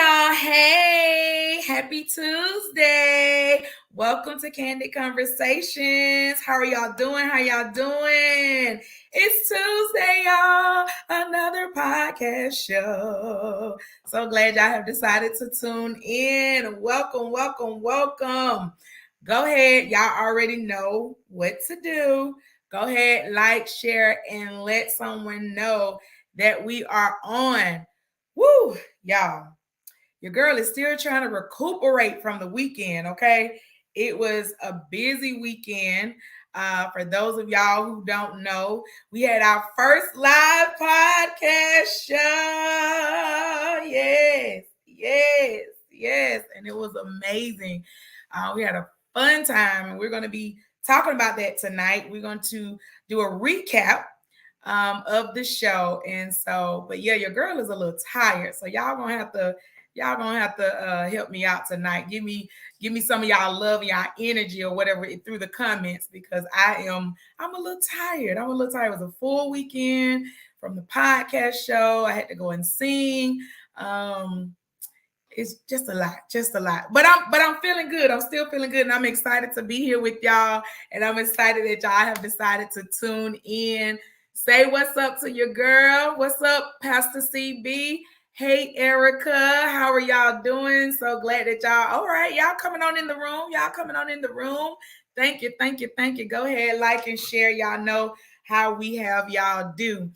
y'all. Hey, happy Tuesday. Welcome to Candid Conversations. How are y'all doing? It's Tuesday, y'all. Another podcast show. So glad y'all have decided to tune in. Welcome. Go ahead. Y'all already know what to do. Go ahead, like, share, and let someone know that we are on. Woo, y'all. Your girl is still trying to recuperate from the weekend, okay? It was a busy weekend. For those of y'all who don't know, we had our first live podcast show. Yes. And it was amazing. We had a fun time, and we're going to be talking about that tonight. We're going to do a recap of the show. And so, but yeah, your girl is a little tired. So y'all gonna have to help me out tonight. Give me some of y'all love, y'all energy or whatever through the comments, because I'm a little tired. It was a full weekend from the podcast show. I had to go and sing. It's just a lot. But I'm feeling good. I'm still feeling good, and I'm excited to be here with y'all. And I'm excited that y'all have decided to tune in. Say what's up to your girl. What's up, Pastor CB? Hey, Erica. How are y'all doing? So glad that y'all, all right, y'all coming on in the room. Thank you. Go ahead, like and share. Y'all know how we have y'all do.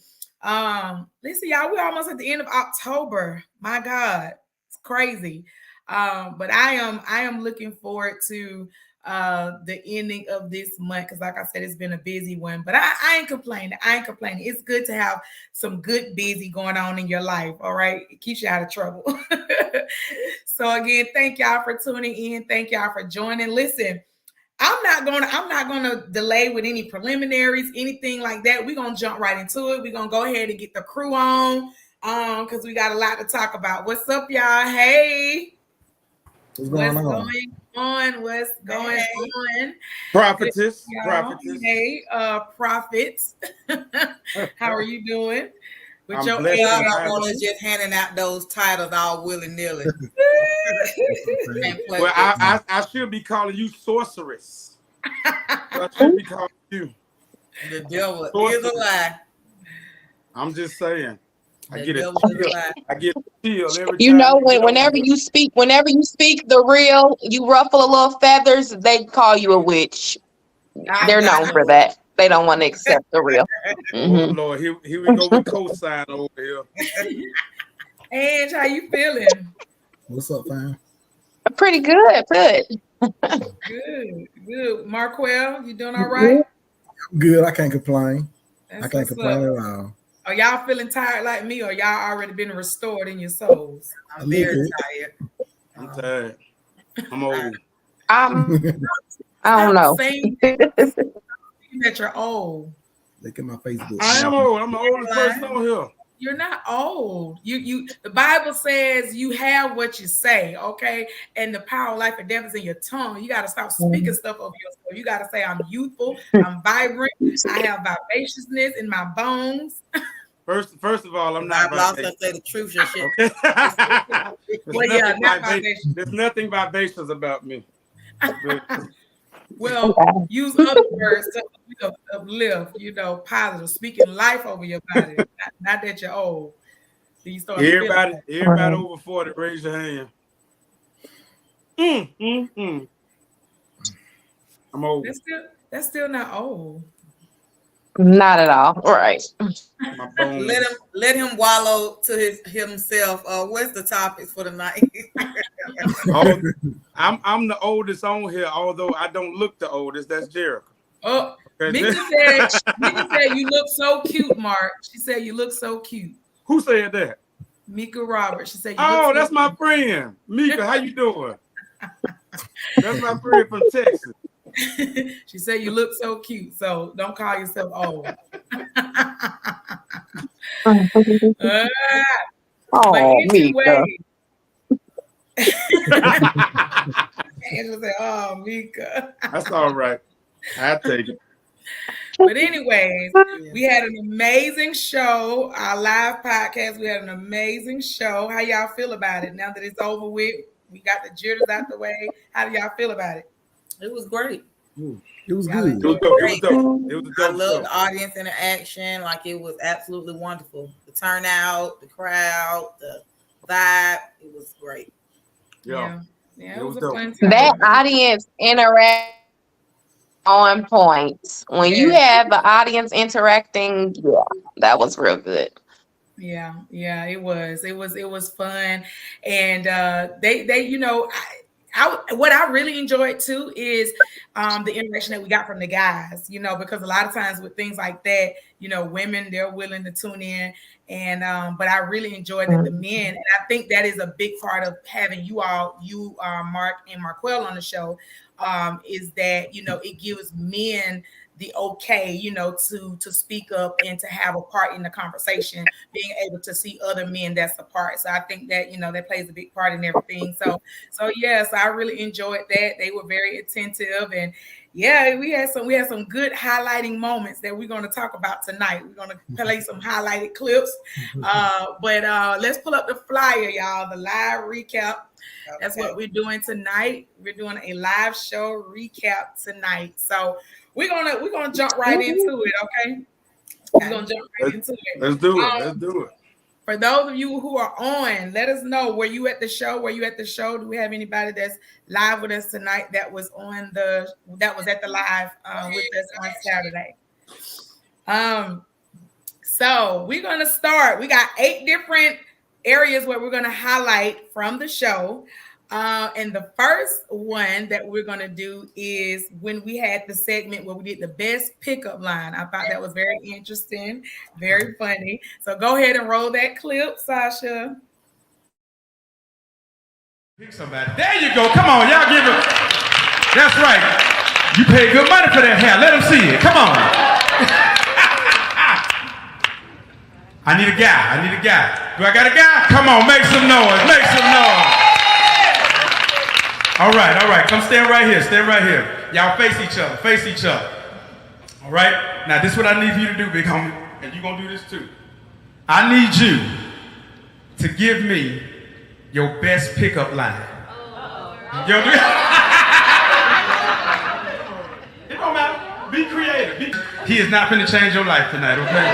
Listen, y'all, we're almost at the end of October. My God, it's crazy. But I am looking forward to the ending of this month, because like I said, it's been a busy one, but I ain't complaining. It's good to have some good busy going on in your life. All right, it keeps you out of trouble. So again, thank y'all for tuning in. Thank y'all for joining. Listen, I'm not gonna delay with any preliminaries, anything like that. We're gonna jump right into it. We're gonna go ahead and get the crew on, because we got a lot to talk about. What's up, y'all? Hey. What's going on? Prophetess. Hey, prophets. How are you doing? With I'm your blessed. I want to just handing out those titles all willy-nilly. Well, I should be calling you sorceress. I should be calling you. The devil is a lie. I'm just saying. I get a chill every time. You know, whenever you speak the real, you ruffle a little feathers, they call you a witch. They're known for that. They don't want to accept the real. Oh Lord, here we go with cosign over here. Ange, how you feeling? What's up, fam? Pretty good. Good. Marquel, you doing all right? Good. I can't complain. I can't complain at all. Are y'all feeling tired like me, or y'all already been restored in your souls? I'm very tired. I'm tired. I'm old. I don't know. That you're old. Look at my Facebook. I am old. I'm the oldest person on here. You're not old. You. The Bible says you have what you say, okay? And the power of life and death is in your tongue. You got to stop speaking stuff over yourself. You got to say, I'm youthful. I'm vibrant. I have vivaciousness in my bones. First of all, I'm not. I've lost to say the truth and shit. Okay. There's nothing vivacious about me. Well, use other words to uplift, positive, speaking life over your body. Not that you're old. You start everybody over 40, raise your hand. I'm old. That's still not old. Not at all. All right. Let him wallow to himself. What's the topics for the night? I'm the oldest on here, although I don't look the oldest. That's Jericho. Oh, okay. Mika said you look so cute, Mark. She said you look so cute. Who said that? Mika Roberts. She said, that's my friend. Mika, how you doing? That's my friend from Texas. She said you look so cute, so don't call yourself old. Mika. Angela said, "Oh, Mika." That's all right. I take it. But anyways, we had an amazing show. Our live podcast, we had an amazing show. How y'all feel about it now that it's over with? We got the jitters out the way. How do y'all feel about it? It was great. It was Y'all good. enjoyed It was dope. It was a I dope love show. the audience interaction. Like, it was absolutely wonderful. The turnout, the crowd, the vibe. It was great. Yeah. Yeah, It it was was a dope. fun time. That audience interact on point. When you have the audience interacting, yeah, that was real good. Yeah, it was fun, and they you know, what I really enjoyed too is the interaction that we got from the guys, you know, because a lot of times with things like that, you know, women, they're willing to tune in, and but I really enjoyed that the men, and I think that is a big part of having you all, Mark and Marquel on the show, is that, you know, it gives men the okay, you know, to speak up and to have a part in the conversation, being able to see other men that's a part. So I think that, you know, that plays a big part in everything. So yes, I really enjoyed that. They were very attentive, and yeah, we had some good highlighting moments that we're going to talk about tonight. We're going to play some highlighted clips. But let's pull up the flyer, y'all, the live recap. That's what we're doing tonight. We're doing a live show recap tonight. So we're gonna jump right into it, okay? We're gonna jump right into it. Let's do it. Let's do it. For those of you who are on, let us know. Were you at the show? Do we have anybody that's live with us tonight that was at the live with us on Saturday? So we're gonna start. We got 8 different areas where we're gonna highlight from the show. And the first one that we're going to do is when we had the segment where we did the best pickup line. I thought that was very interesting, very funny. So go ahead and roll that clip, Sasha. Pick somebody. There you go. Come on, y'all give it. That's right. You paid good money for that hair. Let them see it. Come on. I need a guy. Do I got a guy? Come on, make some noise. All right. Come stand right here. Y'all face each other. All right? Now, this is what I need for you to do, big homie, and you're going to do this too. I need you to give me your best pickup line. Yo, do it don't matter. Be creative. He is not going to change your life tonight, okay?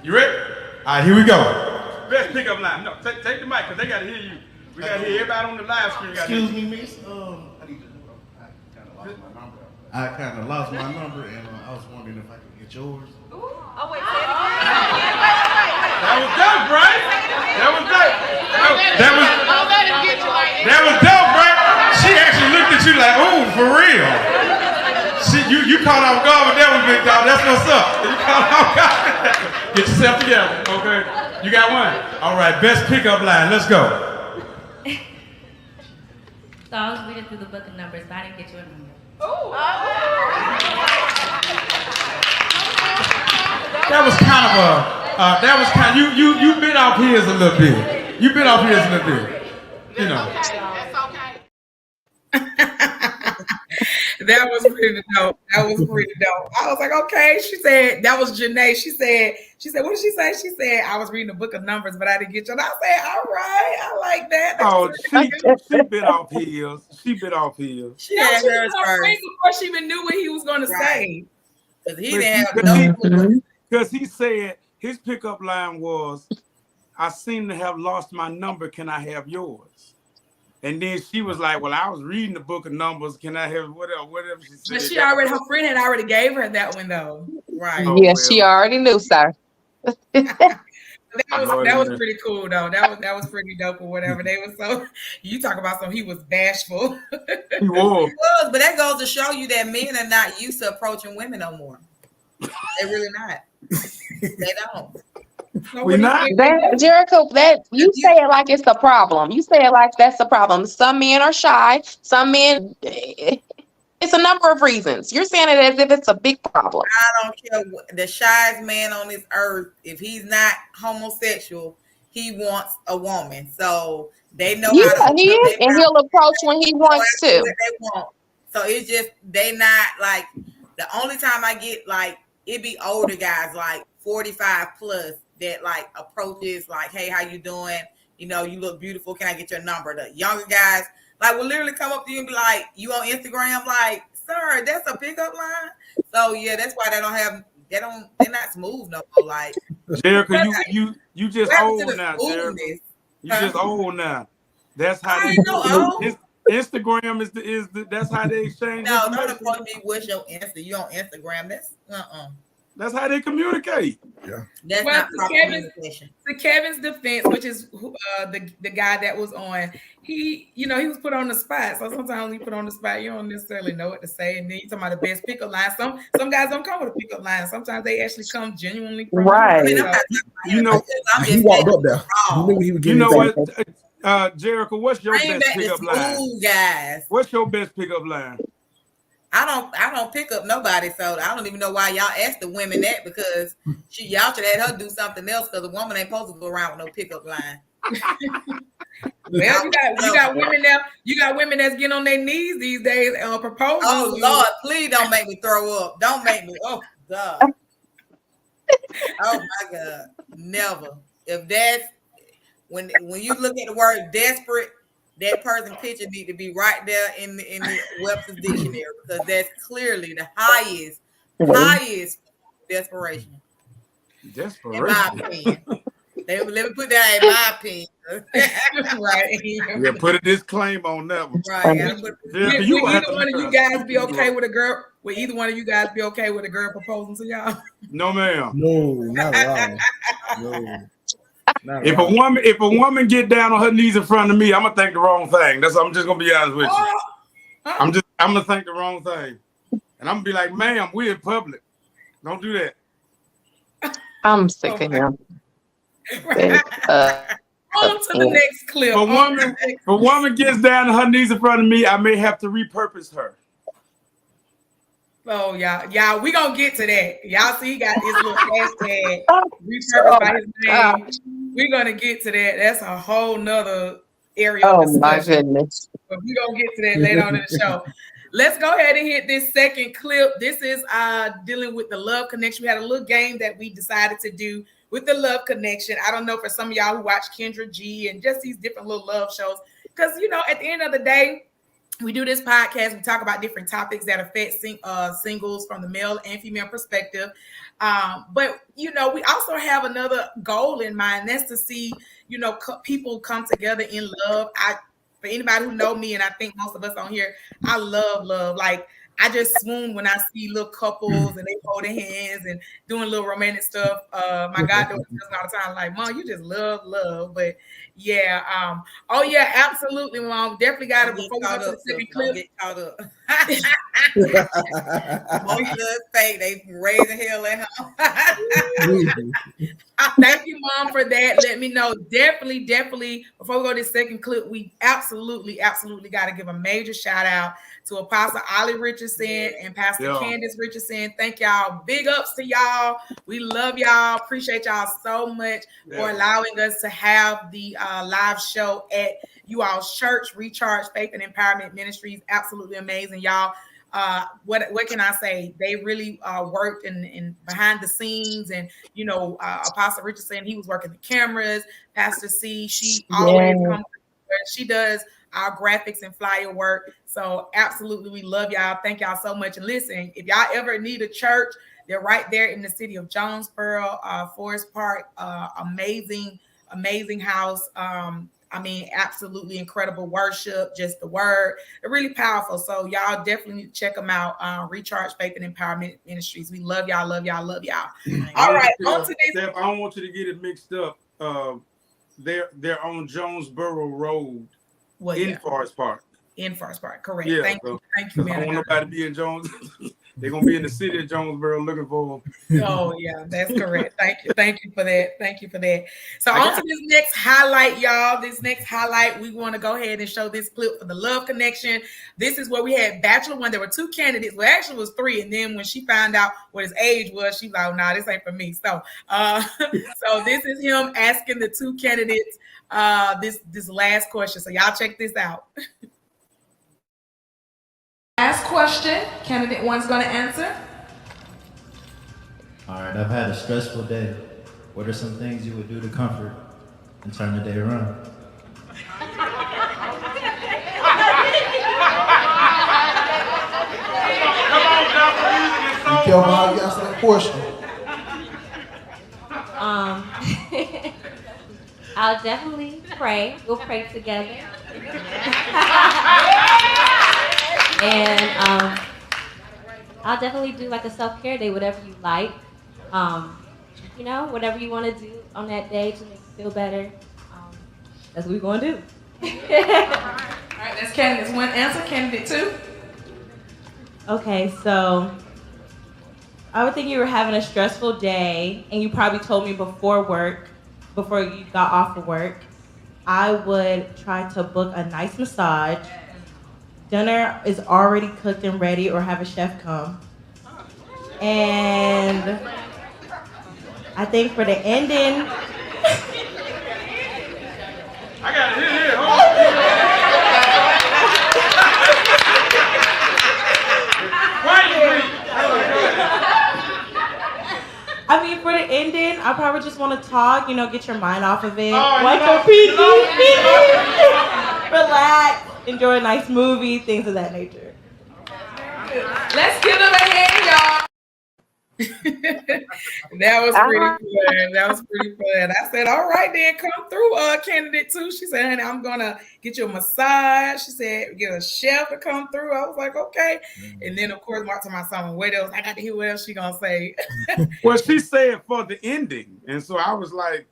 You ready? All right, here we go. Best pickup line. No, take the mic, because they got to hear you. We got to hear everybody on the live screen. Excuse me, miss. I kind of lost my number, and I was wondering if I could get yours. That was dope, right? That was dope, right? She actually looked at you like, oh, for real. You caught off guard with that one, big dog. That's what's up. You caught off guard. Get yourself together, okay? You got one? All right, best pickup line. Let's go. So I was reading through the book of Numbers, but I didn't get your number. That was kind of you bit off his a little bit. You know. That's okay. That was pretty dope. I was like, okay. She said, that was Janae. She said, what did she say? She said, I was reading the book of Numbers, but I didn't get you. And I said, all right, I like that. She bit off his. She had hers first. Before she even knew what he was going to say. Because he didn't have no clue. Because he said his pickup line was, I seem to have lost my number. Can I have yours? And then she was like, well, I was reading the book of Numbers. Can I have whatever she said? But her friend had already gave her that one, though. Right. Oh, yeah, well. She already knew, sir. That was pretty cool, though. That was pretty dope or whatever. They were so, you talk about something, he was bashful. He was, but that goes to show you that men are not used to approaching women no more. They're really not. They don't. We're not. Jericho, that you say it like it's a problem. You say it like that's a problem. Some men are shy. Some men, it's a number of reasons. You're saying it as if it's a big problem. I don't care. The shyest man on this earth, if he's not homosexual, he wants a woman. So they know how to. He is, and he'll approach when he wants to. What they want. So it's just they not like the only time I get like it be older guys like 45 plus that like approaches like, hey, how you doing? You know, you look beautiful. Can I get your number? The younger guys like will literally come up to you and be like, you on Instagram? Like, sir, that's a pickup line. So yeah, that's why they're not smooth no more. Like Jerica, you just old now, Jerica. smoothness? You just old now. That's how I they ain't no old. Instagram is the that's how they exchange No, don't information. approach me. What's your Insta? You on Instagram? That's That's how they communicate. Yeah. That's Well, not proper communication. To Kevin's defense, which is the guy that was on, he was put on the spot. So sometimes when you put on the spot, you don't necessarily know what to say. And then you talking about the best pickup line. Some guys don't come with a pickup line. Sometimes they actually come genuinely from Right. you. You know, He walked up there. He knew he was getting. You know what, Jerica, what's your Bring best back the pickup line? smooth guys. What's your best pickup line? I don't pick up nobody, so I don't even know why y'all ask the women that because y'all should have her do something else because a woman ain't supposed to go around with no pickup line. Well, you got women now. You got women that's getting on their knees these days proposing. Oh Lord, please don't make me throw up. Don't make me. Oh God. Oh my God. Never. If that's when you look at the word desperate, that person's picture need to be right there in the Webster's dictionary because that's clearly the highest desperation. In my opinion. Let me put that in my opinion. Right. Yeah, put a disclaimer on that one. Right. Would either one of you guys be okay with a girl? Would either one of you guys be okay with a girl proposing to y'all? No, ma'am. No, not at all. No. If a woman get down on her knees in front of me, I'm gonna think the wrong thing. I'm just gonna be honest with you. I'm gonna think the wrong thing, and I'm gonna be like, "Ma'am, we're in public. Don't do that." I'm sick of him. Right. On to the next clip. If a woman gets down on her knees in front of me, I may have to repurpose her. Oh, y'all, we gonna get to that. Y'all see, he got this little hashtag repurposed by his name. We're gonna get to that. That's a whole nother area of discussion. My goodness. But we're gonna get to that later on in the show. Let's go ahead and hit this second clip. This is dealing with the love connection. We had a little game that we decided to do with the love connection. I don't know for some of y'all who watch Kendra G and just these different little love shows, because at the end of the day, we do this podcast. We talk about different topics that affect singles from the male and female perspective. But we also have another goal in mind. That's to see, people come together in love. For anybody who know me, and I think most of us on here, I love love. Like, I just swoon when I see little couples and they holding hands and doing little romantic stuff. My goddaughter does all the time, like, Mom, you just love love. But yeah, oh yeah, absolutely, Mom. Definitely got it before we go to the second clip. Get caught up. Most of us fake, they raising hell at home. Thank you, Mom, for that. Let me know. Definitely, before we go to the second clip, we absolutely got to give a major shout out to Apostle Ollie Richardson and Pastor Candace Richardson. Thank y'all. Big ups to y'all. We love y'all. Appreciate y'all so much for allowing us to have the live show at you all's church, Recharge Faith and Empowerment Ministries. Absolutely amazing, y'all. What can I say? They really worked in behind the scenes, and Apostle Richardson, he was working the cameras. Pastor C, she always comes. She does our graphics and flyer work. So absolutely, we love y'all. Thank y'all so much. And listen, if y'all ever need a church, they're right there in the city of Jonesboro, Forest Park. Amazing house. Absolutely incredible worship, just the word. They're really powerful. So y'all definitely need to check them out. Recharge Faith and Empowerment Ministries. We love y'all, love y'all, love y'all. All right, on to this. Steph, I don't want you to get it mixed up. They're on Jonesboro Road in Forest Park. In Forest Park, correct. Yeah, thank you, man. I don't want nobody to be in Jones. They're gonna be in the city of Jonesboro looking for them. Oh yeah, that's correct. Thank you for that. So on to this next highlight, y'all. This next highlight, we want to go ahead and show this clip for the love connection. This is where we had Bachelor One. There were two candidates. Well, actually, it was three. And then when she found out what his age was, she was like, "Oh, nah, this ain't for me." So, so this is him asking the two candidates this last question. So y'all check this out. Last question, candidate one's going to answer. All right, I've had a stressful day. What are some things you would do to comfort and turn the day around? You tell me how you answer that question. I'll definitely pray. We'll pray together. And I'll definitely do like a self-care day, whatever you like. You know, whatever you want to do on that day to make you feel better. That's what we're going to do. All right, that's candidate one answer. Candidate two. Okay, so I would think you were having a stressful day, and you probably told me before you got off of work. I would try to book a nice massage. Dinner is already cooked and ready, or have a chef come. And I think for the ending, I got it here. Hold on. I mean, for the ending, I probably just want to talk, you know, get your mind off of it. Oh, Watch a PG, relax, enjoy a nice movie, things of that nature. Let's give them a hand, y'all. That was pretty fun. That was pretty fun. I said, all right, then come through, candidate two. She said, honey, I'm gonna get you a massage. She said, get a chef to come through. I was like, okay. And then of course, Mark to my son, what else? I got to hear what else she gonna say. Well, she said for the ending, and so I was like,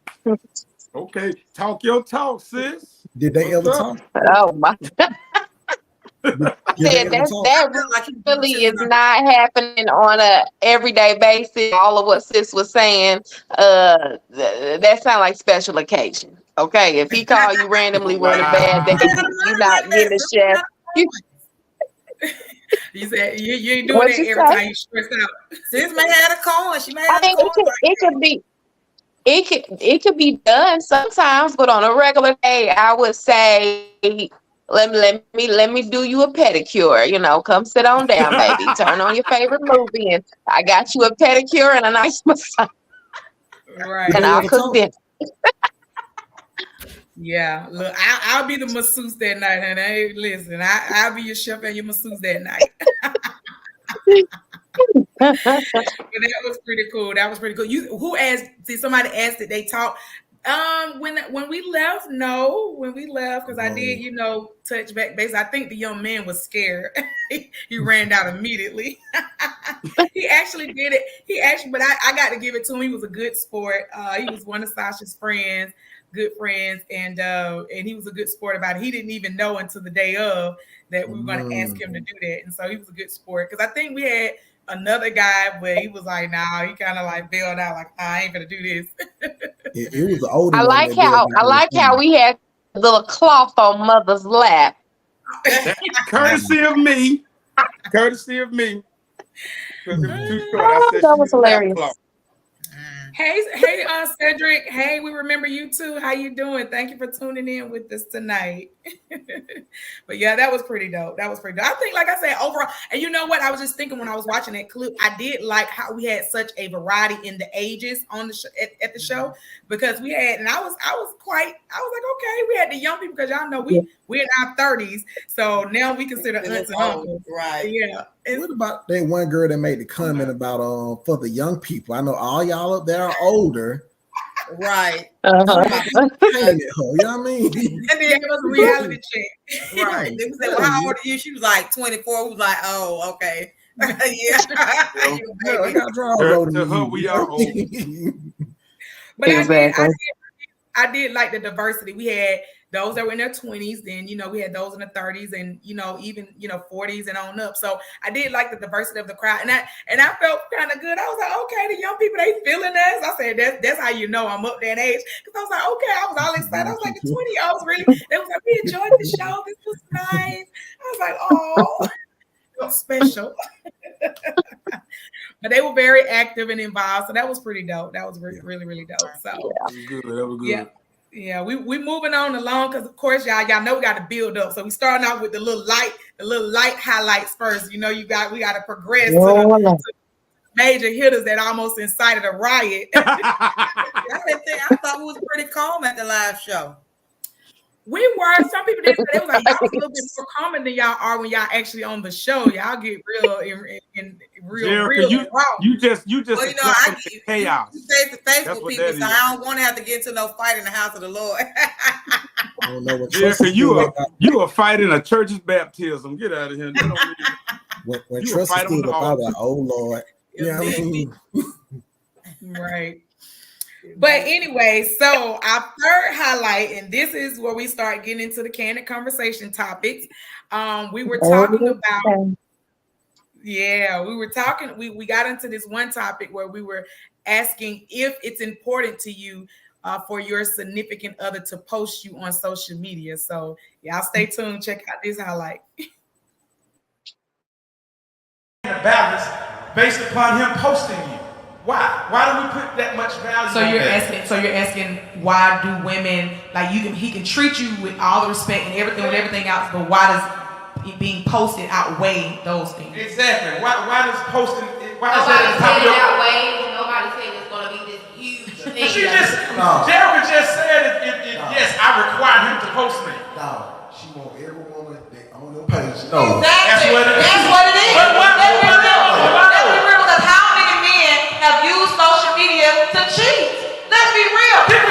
okay, talk your talk, sis. Did they ever talk? Oh my God. That really is not happening on a everyday basis. All of what sis was saying, that sounds like special occasion. Okay, if he called you randomly with a bad day, you're not getting a chef. You said you ain't doing that every time you stress out. Sis may have a coin. She may have I think it could be done sometimes, but on a regular day, I would say let me do you a pedicure. You know, come sit on down, baby. Turn on your favorite movie, and I got you a pedicure and a nice massage. Right. And I'll cook dinner. Yeah, look, I'll be the masseuse that night, honey. Hey, listen, I'll be your chef and your masseuse that night. But that was pretty cool. That was pretty cool. Who asked? See, somebody asked did they talk. When we left, because I did, you know, touch back base. I think the young man was scared. He ran out immediately. He actually did it. But I got to give it to him. He was a good sport. He was one of Sasha's friends, good friends, and he was a good sport about it. He didn't even know until the day of that we were going to ask him to do that, and so he was a good sport. Because I think we had another guy, but he was like, nah, he kind of like bailed out, like, nah, I ain't gonna do this. It was the older. I like how we had a little cloth on mother's lap. Courtesy of me. Courtesy of me. That was hilarious. Hey, Cedric. Hey, we remember you too. How you doing? Thank you for tuning in with us tonight. But yeah, that was pretty dope. I think, like I said, overall, and you know what? I was just thinking when I was watching that clip, I did like how we had such a variety in the ages on the at the show, because we had, and I was like, okay, we had the young people, because y'all know we're in our 30s, so now we consider aunts and uncles, right? Yeah. What about that one girl that made the comment about for the young people? I know all y'all up there are older. Right. You know what I mean? And then it was a reality check. Right. They said, well, how old are you? She was like 24. We was like, oh, okay. Yeah. I got to her, we are old. But exactly. I did like the diversity. We had those that were in their 20s, then, you know, we had those in the 30s, and, you know, even, you know, 40s and on up. So I did like the diversity of the crowd, and I felt kind of good. I was like, okay, the young people, they feeling us. I said, that's how you know I'm up that age. Because I was like, okay, I was all excited. I was like, the 20-year-olds really, they was like, we enjoyed the show. This was nice. I was like, oh, it was special. But they were very active and involved, so that was pretty dope. That was really, really, really dope. So that was good. Yeah. Yeah, we moving on along because of course y'all know we got to build up. So we starting out with the little light highlights first. You know, we got to progress to major hitters that almost incited a riot. I thought it was pretty calm at the live show. We were. Some people did say it was like y'all was a little bit more common than y'all are when y'all actually on the show. Y'all get real and real. You just well, you know, chaos. You say the Facebook people, so I don't want to have to get into no fight in the house of the Lord. I don't know what you are fighting a church's baptism. Get out of here. When trust is still about that, oh Lord. Yeah, I mean. Right. But anyway, so our third highlight, and this is where we start getting into the candid conversation topics. We were talking about, we got into this one topic where we were asking if it's important to you for your significant other to post you on social media. So y'all stay tuned. Check out this highlight. The balance based upon him posting you. Why? Why do we put that much value? So you're asking why do women he can treat you with all the respect and everything else, but why does it being posted outweigh those things? Exactly. Why does posting? Why is that outweigh? Nobody said it's going to be this huge thing. Jeremy just said yes, I require him to post me. No, she want every woman that on your page. No, exactly. That's what it is. But let's be real, because how many men have used social media to cheat? Let's be real. How many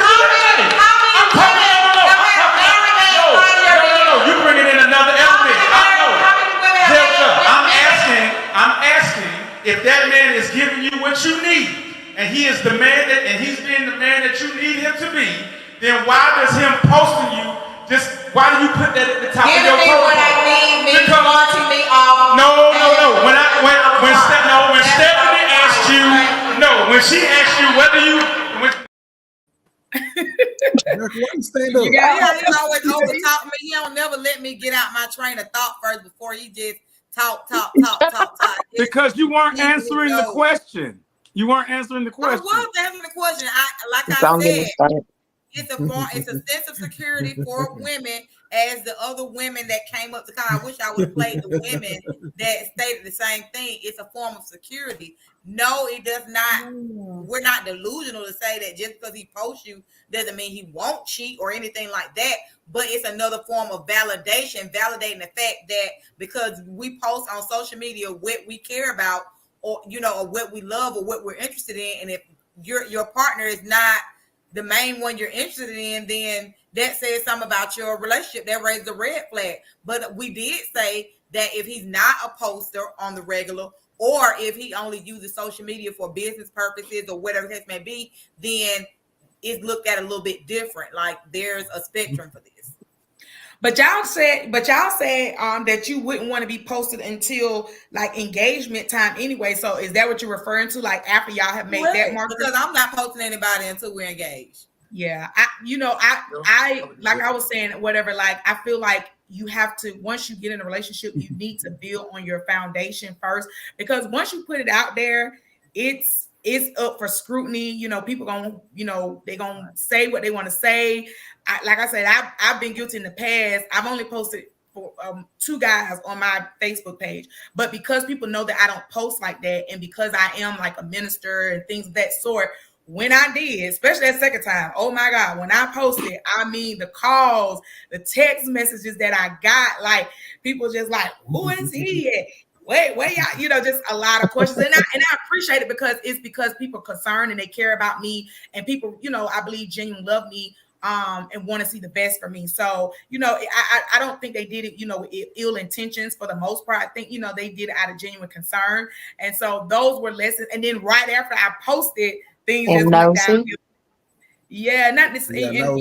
women have married men? No. You bringing in another element. I'm asking if that man is giving you what you need, and he is the man he's being the man that you need him to be. Then why does him posting you? Why do you put that at the top of your profile? What I need, wanting me off. No. When Stephanie asked you, when she asked you, what do you? He always overtalk me. He don't never let me get out my train of thought first before he just talk. Because you weren't answering the question. You weren't answering the question. I was answering the question. I said. It's a sense of security for women as the other women that came up to comment. I wish I would have played the women that stated the same thing. It's a form of security. No, it does not. We're not delusional to say that just because he posts you doesn't mean he won't cheat or anything like that. But it's another form of validation, validating the fact that because we post on social media what we care about or what we love or what we're interested in. And if your partner is not the main one you're interested in, then that says something about your relationship. That raised a red flag. But we did say that if he's not a poster on the regular, or if he only uses social media for business purposes or whatever the case may be, then it's looked at a little bit different. Like there's a spectrum for this. But y'all said that you wouldn't want to be posted until like engagement time anyway. So is that what you're referring to? Like after y'all have made that mark? Because I'm not posting anybody until we're engaged. Yeah. I like I was saying, whatever, like I feel like you have to, once you get in a relationship, you need to build on your foundation first, because once you put it out there, it's up for scrutiny. People they're gonna say what they want to say. Like I said, I've been guilty in the past. I've only posted for 2 guys on my Facebook page, but because people know that I don't post like that, and because I am like a minister and things of that sort, when I did, especially that second time, oh my God, when I posted, I mean the calls, the text messages that I got, like people just like, who is he at? Wait, y'all, just a lot of questions. And I appreciate it because people are concerned and they care about me, and people, I believe genuinely love me and want to see the best for me. So, I don't think they did it, with ill intentions for the most part. I think, they did it out of genuine concern. And so those were lessons. And then right after I posted, things just went down. Yeah, not this. And I'm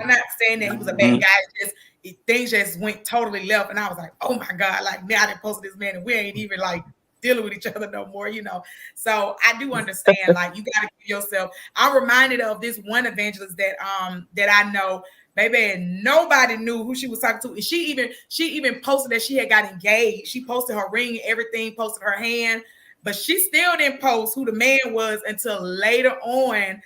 not saying that he was a bad guy. Things just went totally left, and I was like, "Oh my God!" Like now I didn't post this man, and we ain't even like dealing with each other no more, So I do understand. Like you got to give yourself. I'm reminded of this one evangelist that I know, baby, and nobody knew who she was talking to, and she even posted that she had got engaged. She posted her ring, everything, posted her hand, but she still didn't post who the man was until later on.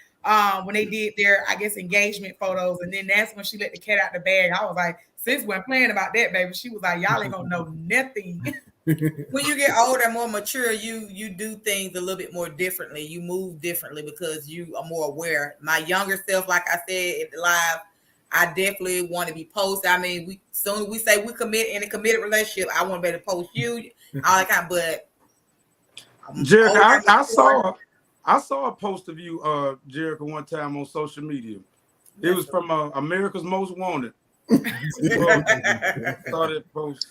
when they did their, I guess, engagement photos. And then that's when she let the cat out the bag. I was like, sis wasn't playing about that, baby. She was like, y'all ain't gonna know nothing. When you get older and more mature, you do things a little bit more differently. You move differently because you are more aware. My younger self, like I said at the live, I definitely want to be posted. I mean, we soon as we say we commit in a committed relationship, I want to be able to post you, all that kind. But Jerica, I saw a post of you, Jerica, one time on social media. It was from America's Most Wanted. Saw that post.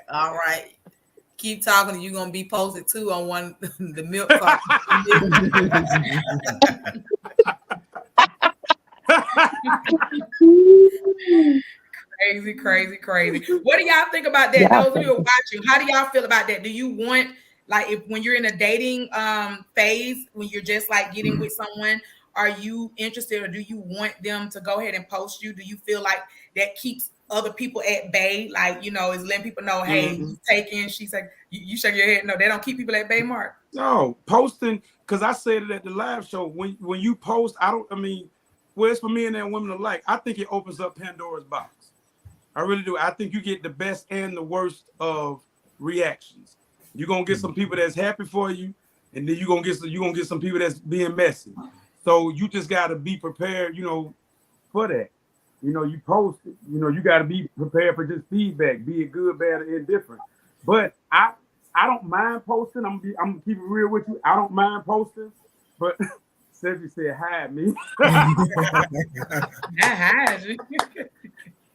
All right. Keep talking. You're gonna be posted too on one the milk cart. Crazy. What do y'all think about that? Those of you who are watching, how do y'all feel about that? Do you want, like, if when you're in a dating phase, when you're just like getting with someone, are you interested, or do you want them to go ahead and post you? Do you feel like that keeps other people at bay? Like, you know, is letting people know, hey, he's taken. She's like, you shake your head. No, they don't keep people at bay, Mark. No, posting, because I said it at the live show. When you post, well, it's for men and women alike. I think it opens up Pandora's box. I really do. I think you get the best and the worst of reactions. You're gonna get some people that's happy for you, and then you're gonna get some people that's being messy. So you just gotta be prepared, for that. You post it. You gotta be prepared for just feedback, be it good, bad, or indifferent. But I don't mind posting. I'm gonna keep it real with you. I don't mind posting, but Cedric said hide me. Hide you.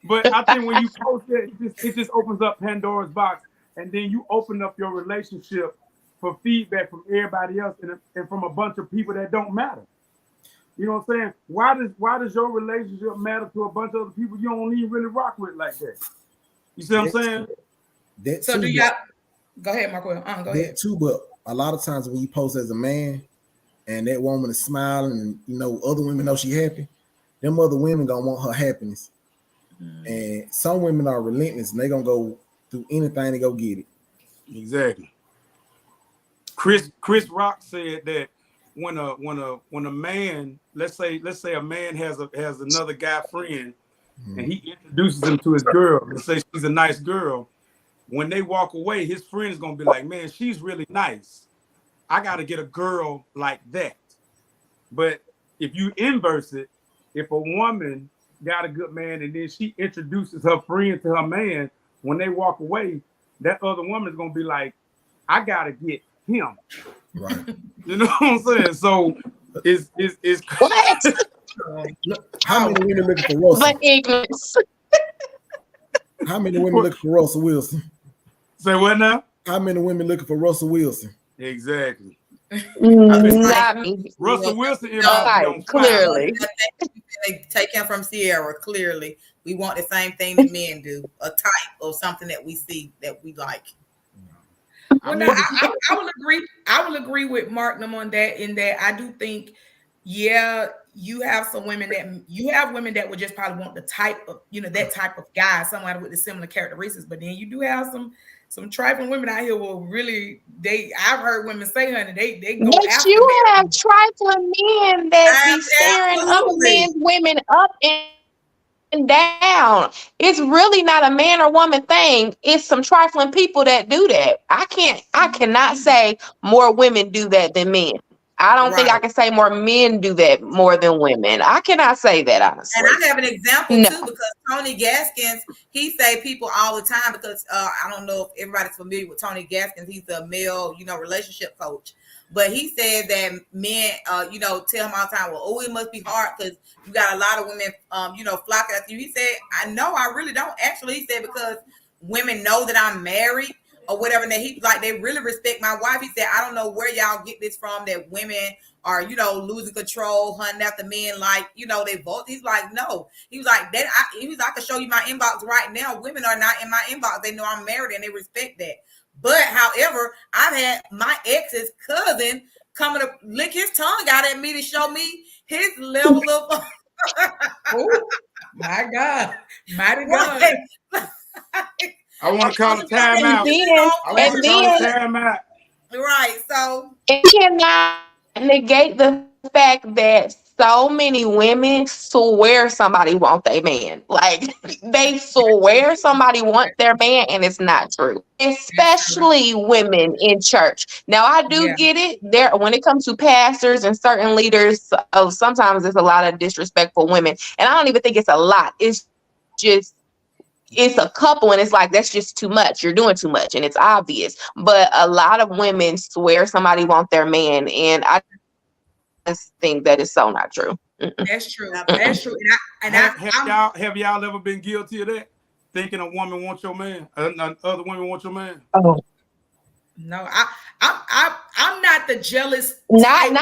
But I think when you post it, it just opens up Pandora's box, and then you open up your relationship for feedback from everybody else and from a bunch of people that don't matter. You know what I'm saying? Why does your relationship matter to a bunch of other people you don't even really rock with like that? You see what I'm saying? So do y'all go ahead, Mark? Go ahead. Too, but a lot of times when you post as a man and that woman is smiling and other women know she happy, them other women gonna want her happiness. And some women are relentless and they gonna go through anything to go get it. Exactly. Chris Rock said that when a man, let's say a man has another guy friend, and he introduces him to his girl, let's say she's a nice girl, when they walk away, his friend is gonna be like, man, she's really nice. I gotta get a girl like that. But if you inverse it, if a woman got a good man and then she introduces her friend to her man, when they walk away, that other woman is gonna be like, I gotta get him. Right. You know what I'm saying? So it's what? How many women looking for Russell? How many women looking for Russell Wilson? Say what now? How many women looking for Russell Wilson? Exactly. Not me. Russell Wilson clearly. They take him from Sierra. Clearly, we want the same thing that men do, a type or something that we see that we like. Well, no, I will agree. I will agree with Mark on that. In that, I do think, you have some women that would just probably want the type of, that type of guy, someone with the similar characteristics. But then you do have some trifling women out here will really, I've heard women say, honey, they go but after you men. have trifling men that be staring other men's women up and down. It's really not a man or woman thing. It's some trifling people that do that. I cannot say more women do that than men. I don't think I can say more men do that more than women. I cannot say that honestly. And I have an example too, because Tony Gaskins, he say people all the time, because I don't know if everybody's familiar with Tony Gaskins. He's a male, relationship coach. But he said that men, tell him all the time, well, it must be hard because you got a lot of women, flocking after you. He said, I know, I really don't. Actually, he said, because women know that I'm married or whatever, and they really respect my wife. He said, I don't know where y'all get this from, that women are, losing control, hunting after men, they vote. He's like, no. He was like, I can show you my inbox right now. Women are not in my inbox. They know I'm married and they respect that. But however, I've had my ex's cousin coming to lick his tongue out at me to show me his level of oh my God. Mighty God. I want to call a timeout. I want to call a timeout. Right. So it cannot negate the fact that so many women swear somebody want their man. Like they swear somebody want their man, and it's not true. Especially women in church. Now I do get it. There, when it comes to pastors and certain leaders, sometimes it's a lot of disrespectful women, and I don't even think it's a lot. It's just it's a couple, and it's like that's just too much. You're doing too much, and it's obvious. But a lot of women swear somebody want their man, and I just think that is so not true. That's true. That's true. Have y'all ever been guilty of that? Thinking a woman wants your man, other women want your man? Oh no, I'm not the jealous. I'm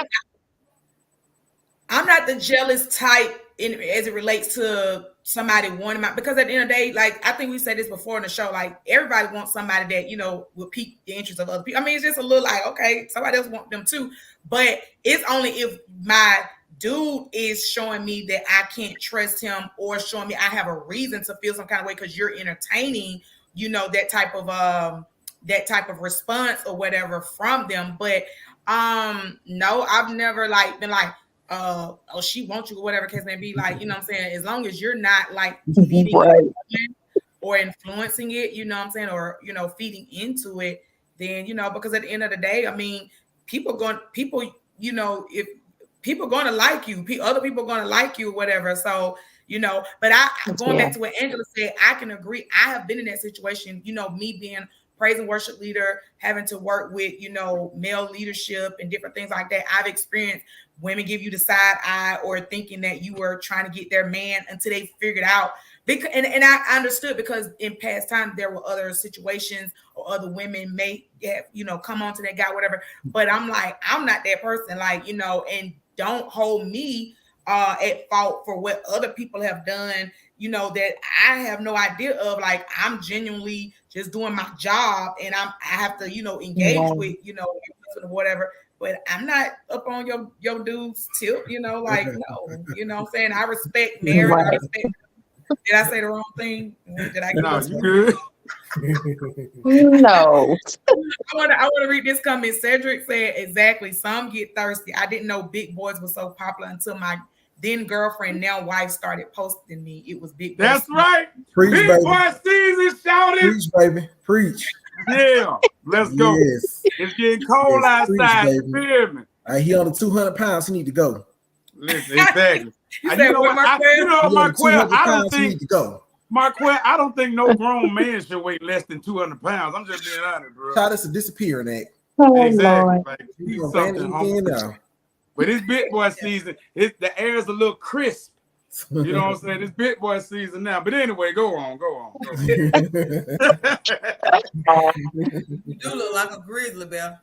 not the jealous type as it relates to somebody wanting my, because at the end of the day, like I think we said this before in the show, like everybody wants somebody that, you know, will pique the interest of other people. I mean, it's just a little like, okay, somebody else want them too. But it's only if my dude is showing me that I can't trust him or showing me I have a reason to feel some kind of way because you're entertaining, you know, that type of response or whatever from them. But no, I've never like been like, oh, she wants you or whatever case may be, like, you know what I'm saying, as long as you're not like feeding or influencing it, you know what I'm saying, or, you know, feeding into it, then, you know, because at the end of the day, I mean, you know, if people going to like you, other people going to like you or whatever. So, you know, but going back to what Angela said, I can agree. I have been in that situation, you know, me being praise and worship leader, having to work with, you know, male leadership and different things like that. I've experienced women give you the side eye or thinking that you were trying to get their man until they figured out. And I understood because in past times there were other situations or other women may have, you know, come on to that guy, whatever. But I'm like, I'm not that person, like, you know, and don't hold me at fault for what other people have done, you know, that I have no idea of. Like, I'm genuinely just doing my job and I have to, you know, engage with, you know, whatever. But I'm not up on your dude's tip, you know, like, no, you know what I'm saying? I respect marriage. I respect. Did I say the wrong thing? Did I? No, you good. No. I want to read this comment. Cedric said, exactly. Some get thirsty. I didn't know big boys were so popular until my then girlfriend, now wife, started posting me. It was big boys. That's right. Preach, big baby. boy season, shouted. Preach, baby. Preach. Yeah, let's go. Yes. It's getting cold outside. Preach, you feel me? He on the 200 pounds. He need to go. Listen, exactly. You know what, Marquel, I don't think need to go. Marquel, I don't think no grown man should weigh less than 200 pounds. I'm just being honest, bro. Try this to disappear in that. Exactly. Like, but it's big boy season. The air is a little crisp. You know what I'm saying? It's big boy season now. But anyway, go on. You do look like a grizzly bear.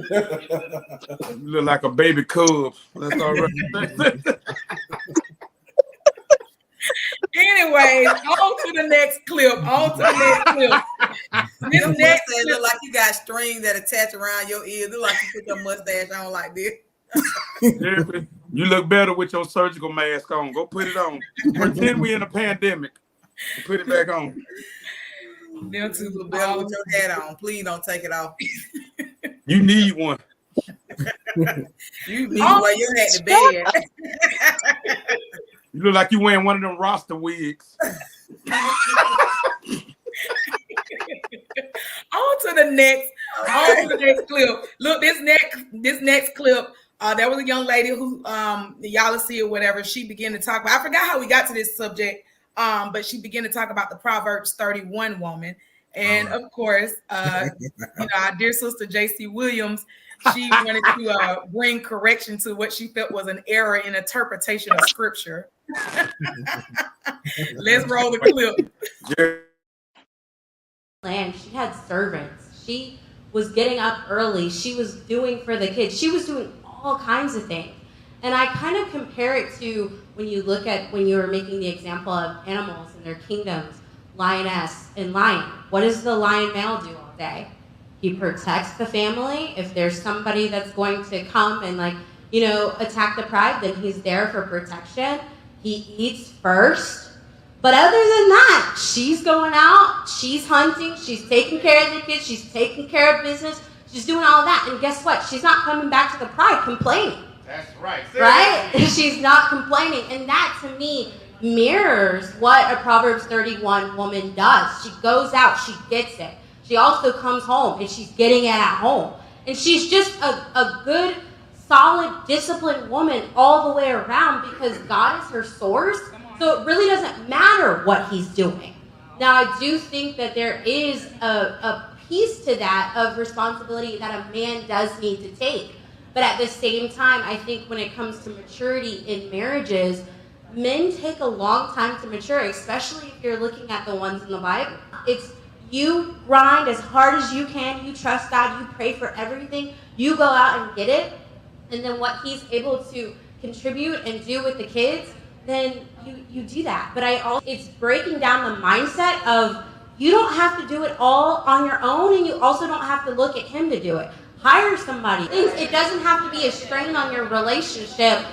You look like a baby cub. That's all right. Anyway, on to the next clip. This next clip look like you got strings that attach around your ears. Look like you put your mustache on like this. You look better with your surgical mask on. Go put it on. Pretend we in a pandemic. Put it back on. Them two little bell with your hat on. Please don't take it off. You need one. You need to wear your hat to bed. You look like you wearing one of them roster wigs. On to the next clip. Look, this next clip. There was a young lady who y'all will see or whatever. She began to talk about. I forgot how we got to this subject. But she began to talk about the Proverbs 31 woman. And of course, you know, our dear sister JC Williams, she wanted to bring correction to what she felt was an error in interpretation of scripture. Let's roll the clip. And she had servants. She was getting up early. She was doing for the kids. She was doing all kinds of things. And I kind of compare it to when you were making the example of animals and their kingdoms, lioness and lion. What does the lion male do all day? He protects the family. If there's somebody that's going to come and attack the pride, then he's there for protection. He eats first. But other than that, she's going out, she's hunting, she's taking care of the kids, she's taking care of business, she's doing all that. And guess what? She's not coming back to the pride complaining. That's right. Right? She's not complaining. And that to me mirrors what a Proverbs 31 woman does. She goes out, she gets it. She also comes home and she's getting it at home. And she's just a good, solid, disciplined woman all the way around because God is her source. So it really doesn't matter what he's doing. Now, I do think that there is a piece to that of responsibility that a man does need to take. But at the same time, I think when it comes to maturity in marriages, men take a long time to mature, especially if you're looking at the ones in the Bible. It's you grind as hard as you can, you trust God, you pray for everything, you go out and get it, and then what he's able to contribute and do with the kids, then you do that. But it's breaking down the mindset of you don't have to do it all on your own, and you also don't have to look at him to do it. Hire somebody. It doesn't have to be a strain on your relationship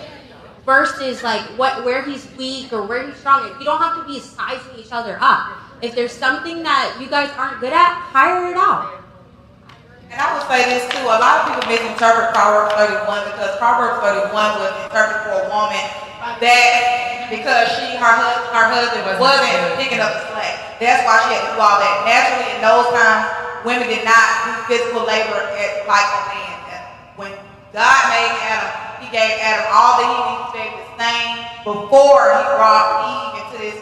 versus like where he's weak or where he's strong. You don't have to be sizing each other up. If there's something that you guys aren't good at, hire it out. And I would say this too, a lot of people misinterpret Proverbs 31 because Proverbs 31 was interpreted for a woman that because her husband wasn't picking up the slack. That's why she had to do all that. Naturally, in those times, women did not do physical labor like a man. When God made Adam, he gave Adam all that he needed to be able to sustain before he brought Eve into this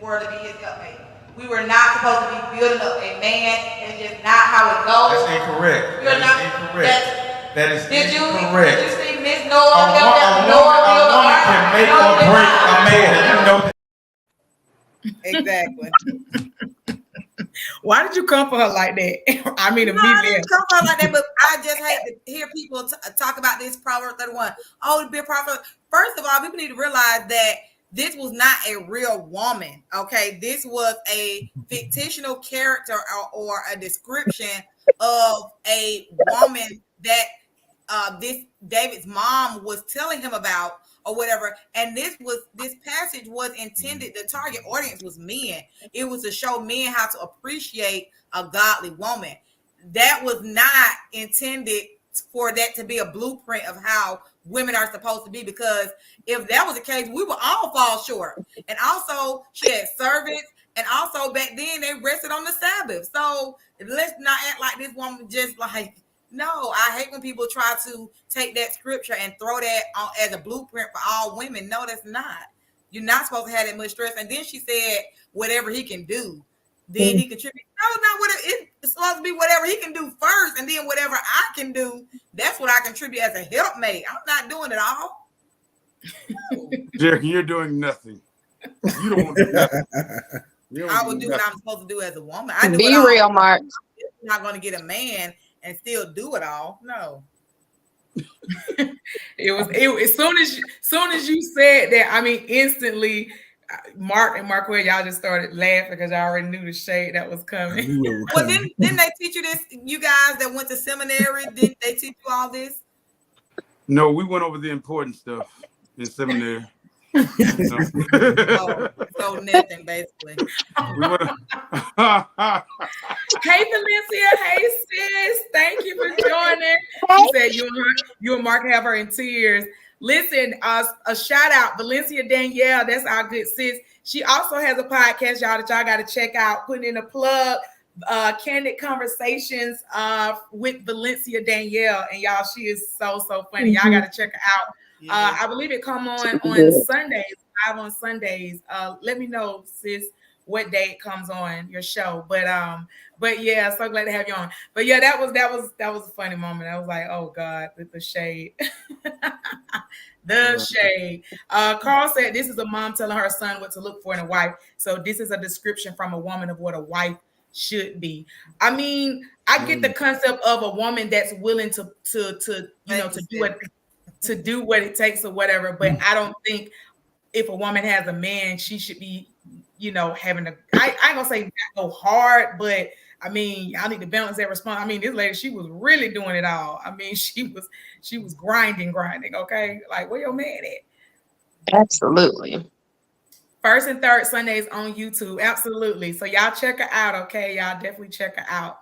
world to be his helpmate. We were not supposed to be building up a man. It's just not how it goes. That's incorrect. That is Did you incorrect. see Miss Noah? A woman can make or break a man. You know that. Exactly. Why did you come for her like that? I mean, I didn't come for her like that, but I just hate to hear people talk about this Proverbs 31. Oh, to be a prophet. First of all, people need to realize that this was not a real woman. Okay, this was a fictional character or a description of a woman that this David's mom was telling him about or whatever. And this passage was intended, the target audience was men. It was to show men how to appreciate a godly woman. That was not intended for that to be a blueprint of how women are supposed to be, because if that was the case, we would all fall short. And also she had servants, and also back then they rested on the Sabbath. So let's not act like this woman just like, no, I hate when people try to take that scripture and throw that on as a blueprint for all women. No, that's not. You're not supposed to have that much stress. And then she said, whatever he can do, then he contributes. No, not what it's supposed to be. Whatever he can do first, and then whatever I can do, that's what I contribute as a helpmate. I'm not doing it all. Jericho, you're doing nothing. You don't want to do nothing. I would do what I'm supposed to do as a woman. I do Be it all. real, Mark. I'm not going to get a man and still do it all. No. As soon as you said that, I mean, instantly Mark and Marquette, y'all just started laughing because y'all already knew the shade that was coming. Well, didn't they teach you this? You guys that went to seminary, didn't they teach you all this? No, we went over the important stuff in seminary. So nothing basically. Hey Valencia, hey sis, thank you for joining. She said you and Mark have her in tears. Listen, a shout out, Valencia Danielle, that's our good sis. She also has a podcast, y'all, that y'all got to check out. Putting in a plug, Candid Conversations with Valencia Danielle, and y'all, she is so funny. Y'all got to check her out. I believe it come on Sundays, live on Sundays. Let me know, sis, what day it comes on your show. But yeah, so glad to have you on. But yeah, that was a funny moment. I was like, oh God, the shade. The shade. Carl said this is a mom telling her son what to look for in a wife. So this is a description from a woman of what a wife should be. I mean, I get the concept of a woman that's willing to do what it takes or whatever, but I don't think if a woman has a man, she should be, having I ain't gonna say go hard, but I mean, I need to balance that response. I mean, this lady, she was really doing it all. I mean, she was grinding. Okay. Like, where your man at? Absolutely. First and third Sundays on YouTube. Absolutely. So y'all check her out. Okay. Y'all definitely check her out.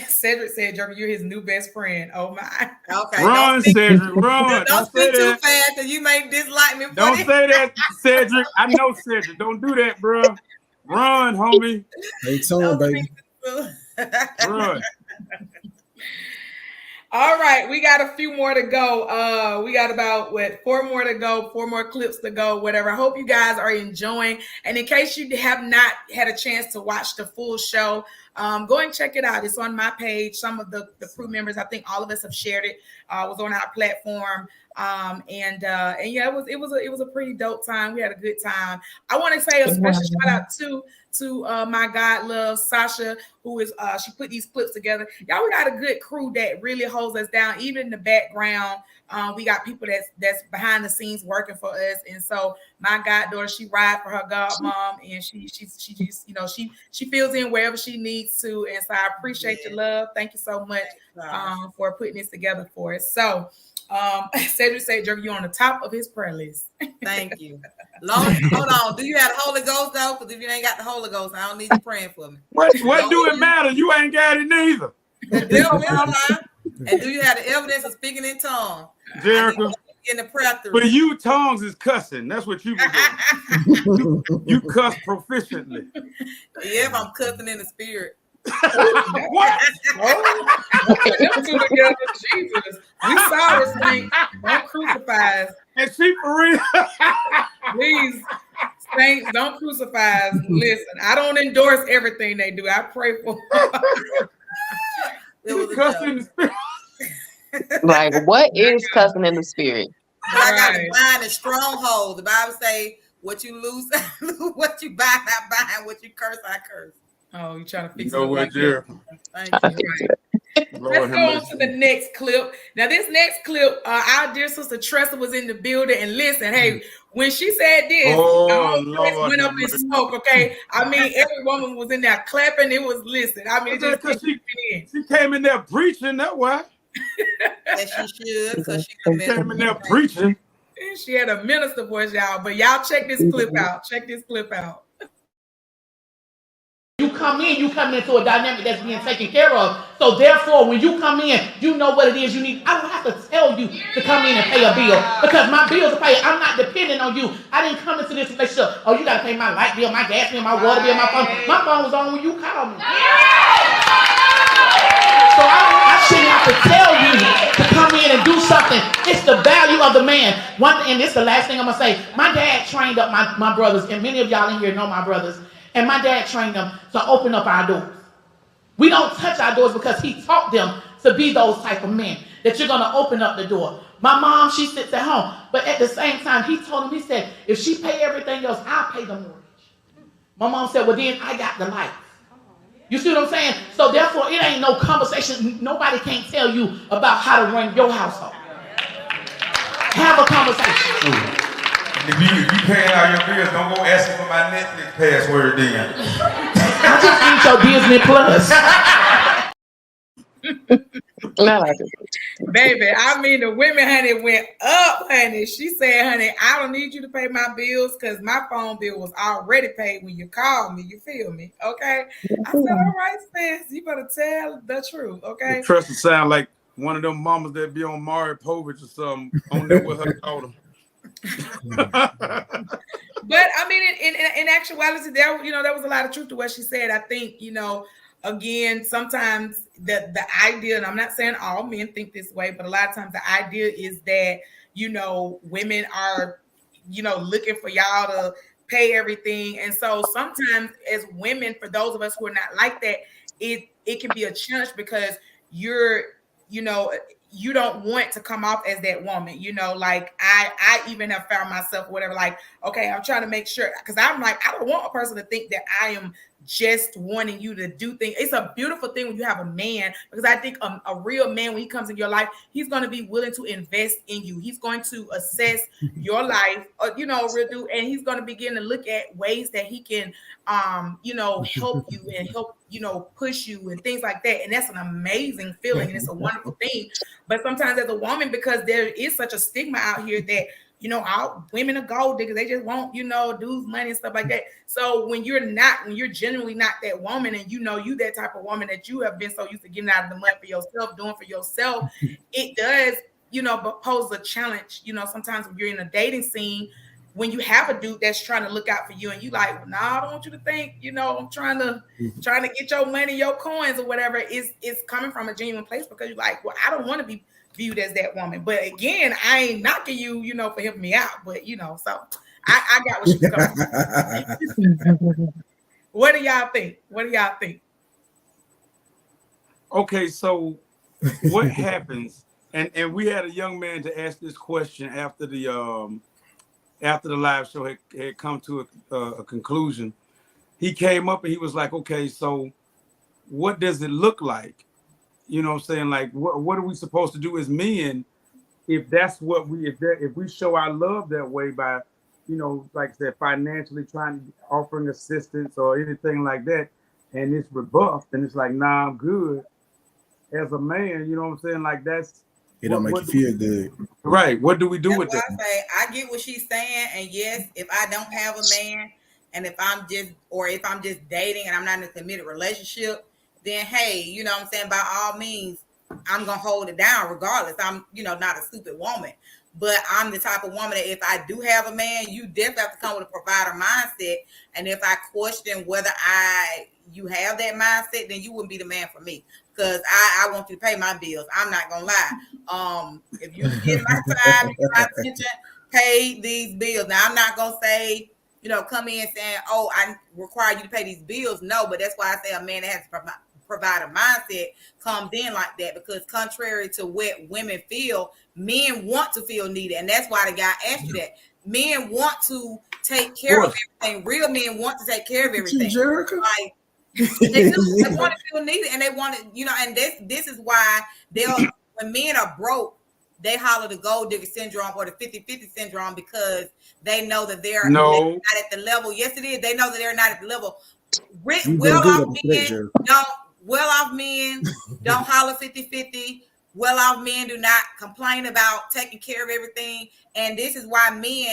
Cedric said, Jeremy, you're his new best friend. Oh my. Okay. Run, Cedric, run. Don't say speak too that. fast because you may dislike me for Don't this. say that, Cedric. I know Cedric. Don't do that, bro. Run, homie. Stay tuned, baby. Run. All right, we got a few more to go. We got about 4 more to go, 4 more clips to go, whatever. I hope you guys are enjoying. And in case you have not had a chance to watch the full show, go and check it out. It's on my page. Some of the crew members, I think all of us have shared it. Was on our platform. And yeah, it was a pretty dope time. We had a good time. I want to say a special shout out to my God love Sasha, who is she put these clips together. Y'all, we got a good crew that really holds us down, even in the background. We got people that's behind the scenes working for us. And so my goddaughter, she ride for her godmom, and she just, she fills in wherever she needs to. And so I appreciate your love. Thank you so much for putting this together for us. So Cedric said, Jeremy, you're on the top of his prayer list. Thank you. Hold on. Do you have the Holy Ghost though? Because if you ain't got the Holy Ghost, I don't need you praying for me. What do it matter? You ain't got it neither. And do you have the evidence of speaking in tongues? Jericho, in the prayer through. for you, tongues is cussing. That's what you be doing. you cuss proficiently. Yeah, if I'm cussing in the spirit. What? Them two together, Jesus. We sorry, Saints. Don't crucify us. And she for real. Please, Saints, don't crucify us. Listen, I don't endorse everything they do. I pray for You cussing in the spirit. Like, what is cussing in the spirit? I got to bind a stronghold. The Bible say, what you lose, what you bind, I bind. What you curse, I curse. Oh, you trying to fix it? Like Thank you. Let's go on to the next clip. Now, this next clip, our dear sister Tressa was in the building, and listen, hey, when she said this, the whole place went up in smoke. Okay, I mean, every woman was in there clapping. It was I mean, it just she came in there preaching. That why? As she should, because she came in there preaching. She had a minister voice, y'all. But y'all check this clip out. Check this clip out. You come into a dynamic that's being taken care of. So therefore, when you come in, you know what it is you need. I don't have to tell you to come in and pay a bill because my bills are paid. I'm not dependent on you. I didn't come into this relationship. Oh, you got to pay my light bill, my gas bill, my water bill, my phone. My phone was on when you called me. So I shouldn't have to tell you to come in and do something. It's the value of the man. And this is the last thing I'm going to say. My dad trained up my brothers, and many of y'all in here know my brothers. And my dad trained them to open up our doors. We don't touch our doors because he taught them to be those type of men, that you're going to open up the door. My mom, she sits at home. But at the same time, he told him, he said, if she pay everything else, I'll pay the mortgage. My mom said, well, then I got the life. You see what I'm saying? So therefore, it ain't no conversation. Nobody can't tell you about how to run your household. Have a conversation. If you paying all your bills, don't go asking for my Netflix password then. I just need your Disney Plus. Baby, I mean, the women, honey, went up, honey. She said, honey, I don't need you to pay my bills because my phone bill was already paid when you called me. You feel me? Okay? I said, all right, Spence, you better tell the truth, okay? Trust to sound like one of them mamas that be on Maury Povich or something on there with her daughter. But I mean, in actuality, there was a lot of truth to what she said. I think, again, sometimes the idea, and I'm not saying all men think this way, but a lot of times the idea is that, women are, looking for y'all to pay everything. And so sometimes as women, for those of us who are not like that, it can be a challenge because you don't want to come off as that woman, like I even have found myself, whatever, like, okay, I'm trying to make sure, because I'm like, I don't want a person to think that I am just wanting you to do things. It's a beautiful thing when you have a man, because I think a real man, when he comes in your life, he's going to be willing to invest in you. He's going to assess your life, and he's going to begin to look at ways that he can, help you and help, push you and things like that. And that's an amazing feeling. And it's a wonderful thing. But sometimes as a woman, because there is such a stigma out here that all women are gold diggers. They just want, dudes' money and stuff like that. So when you're genuinely not that woman, and you that type of woman that you have been so used to getting out of the mud for yourself, doing for yourself, it does, pose a challenge. Sometimes when you're in a dating scene, when you have a dude that's trying to look out for you, and you like, well, nah, I don't want you to think, I'm trying to get your money, your coins, or whatever. It's coming from a genuine place, because you're like, well, I don't want to be viewed as that woman. But again, I ain't knocking you, for helping me out. But so I got what she's coming from. What do y'all think? Okay, so what happens? And we had a young man to ask this question after the live show had come to a conclusion. He came up and he was like, okay, so what does it look like? You know what I'm saying? Like, what are we supposed to do as men if that's what if we show our love that way by, like I said, financially offering assistance or anything like that, and it's rebuffed and it's like, nah, I'm good. As a man, you know what I'm saying? Like, that's it don't make you feel good. Right. What do we do with that? I get what she's saying, and yes, if I don't have a man, and if I'm just dating and I'm not in a committed relationship, then hey, you know what I'm saying, by all means, I'm gonna hold it down regardless. I'm, not a stupid woman. But I'm the type of woman that if I do have a man, you definitely have to come with a provider mindset. And if I question whether you have that mindset, then you wouldn't be the man for me. Because I want you to pay my bills. I'm not gonna lie. If you get my time, you get my attention, pay these bills. Now I'm not gonna say, come in saying, oh, I require you to pay these bills. No, but that's why I say a man that has to provide a mindset comes in like that, because contrary to what women feel, men want to feel needed. And that's why the guy asked you that. Men want to take care of everything. Real men want to take care of everything. Like, they want to feel needed, and they want to, and this is why when men are broke, they holler the gold digger syndrome or the 50-50 syndrome, because they know that they're not at the level. Yes, it is. They know that they're not at the level. Well-off men don't holler 50-50. Well-off men do not complain about taking care of everything. And this is why these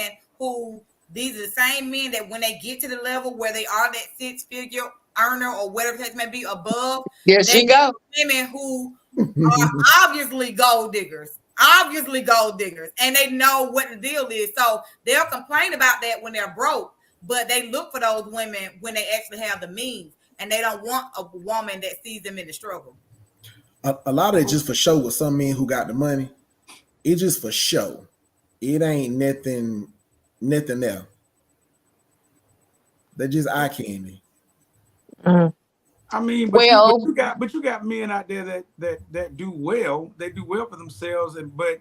are the same men that when they get to the level where they are that six-figure earner or whatever the case may be above, she go. Women who are obviously gold diggers, and they know what the deal is. So they'll complain about that when they're broke, but they look for those women when they actually have the means, and they don't want a woman that sees them in the struggle. A lot of it just for show with some men who got the money. It's just for show. It ain't nothing there. They're just eye candy. I mean, but you got men out there that do well. They do well for themselves, but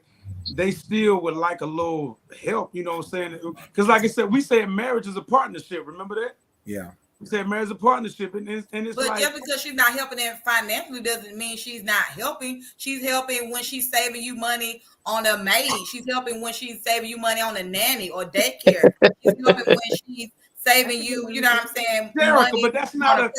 they still would like a little help. You know what I'm saying? Because like I said, we say marriage is a partnership. Remember that? Yeah. We say marriage is a partnership, and it's but like, just because she's not helping them financially doesn't mean she's not helping. She's helping when she's saving you money on a maid. She's helping when she's saving you money on a nanny or daycare. She's helping when she's saving you, you know what I'm saying? Money, but that's not a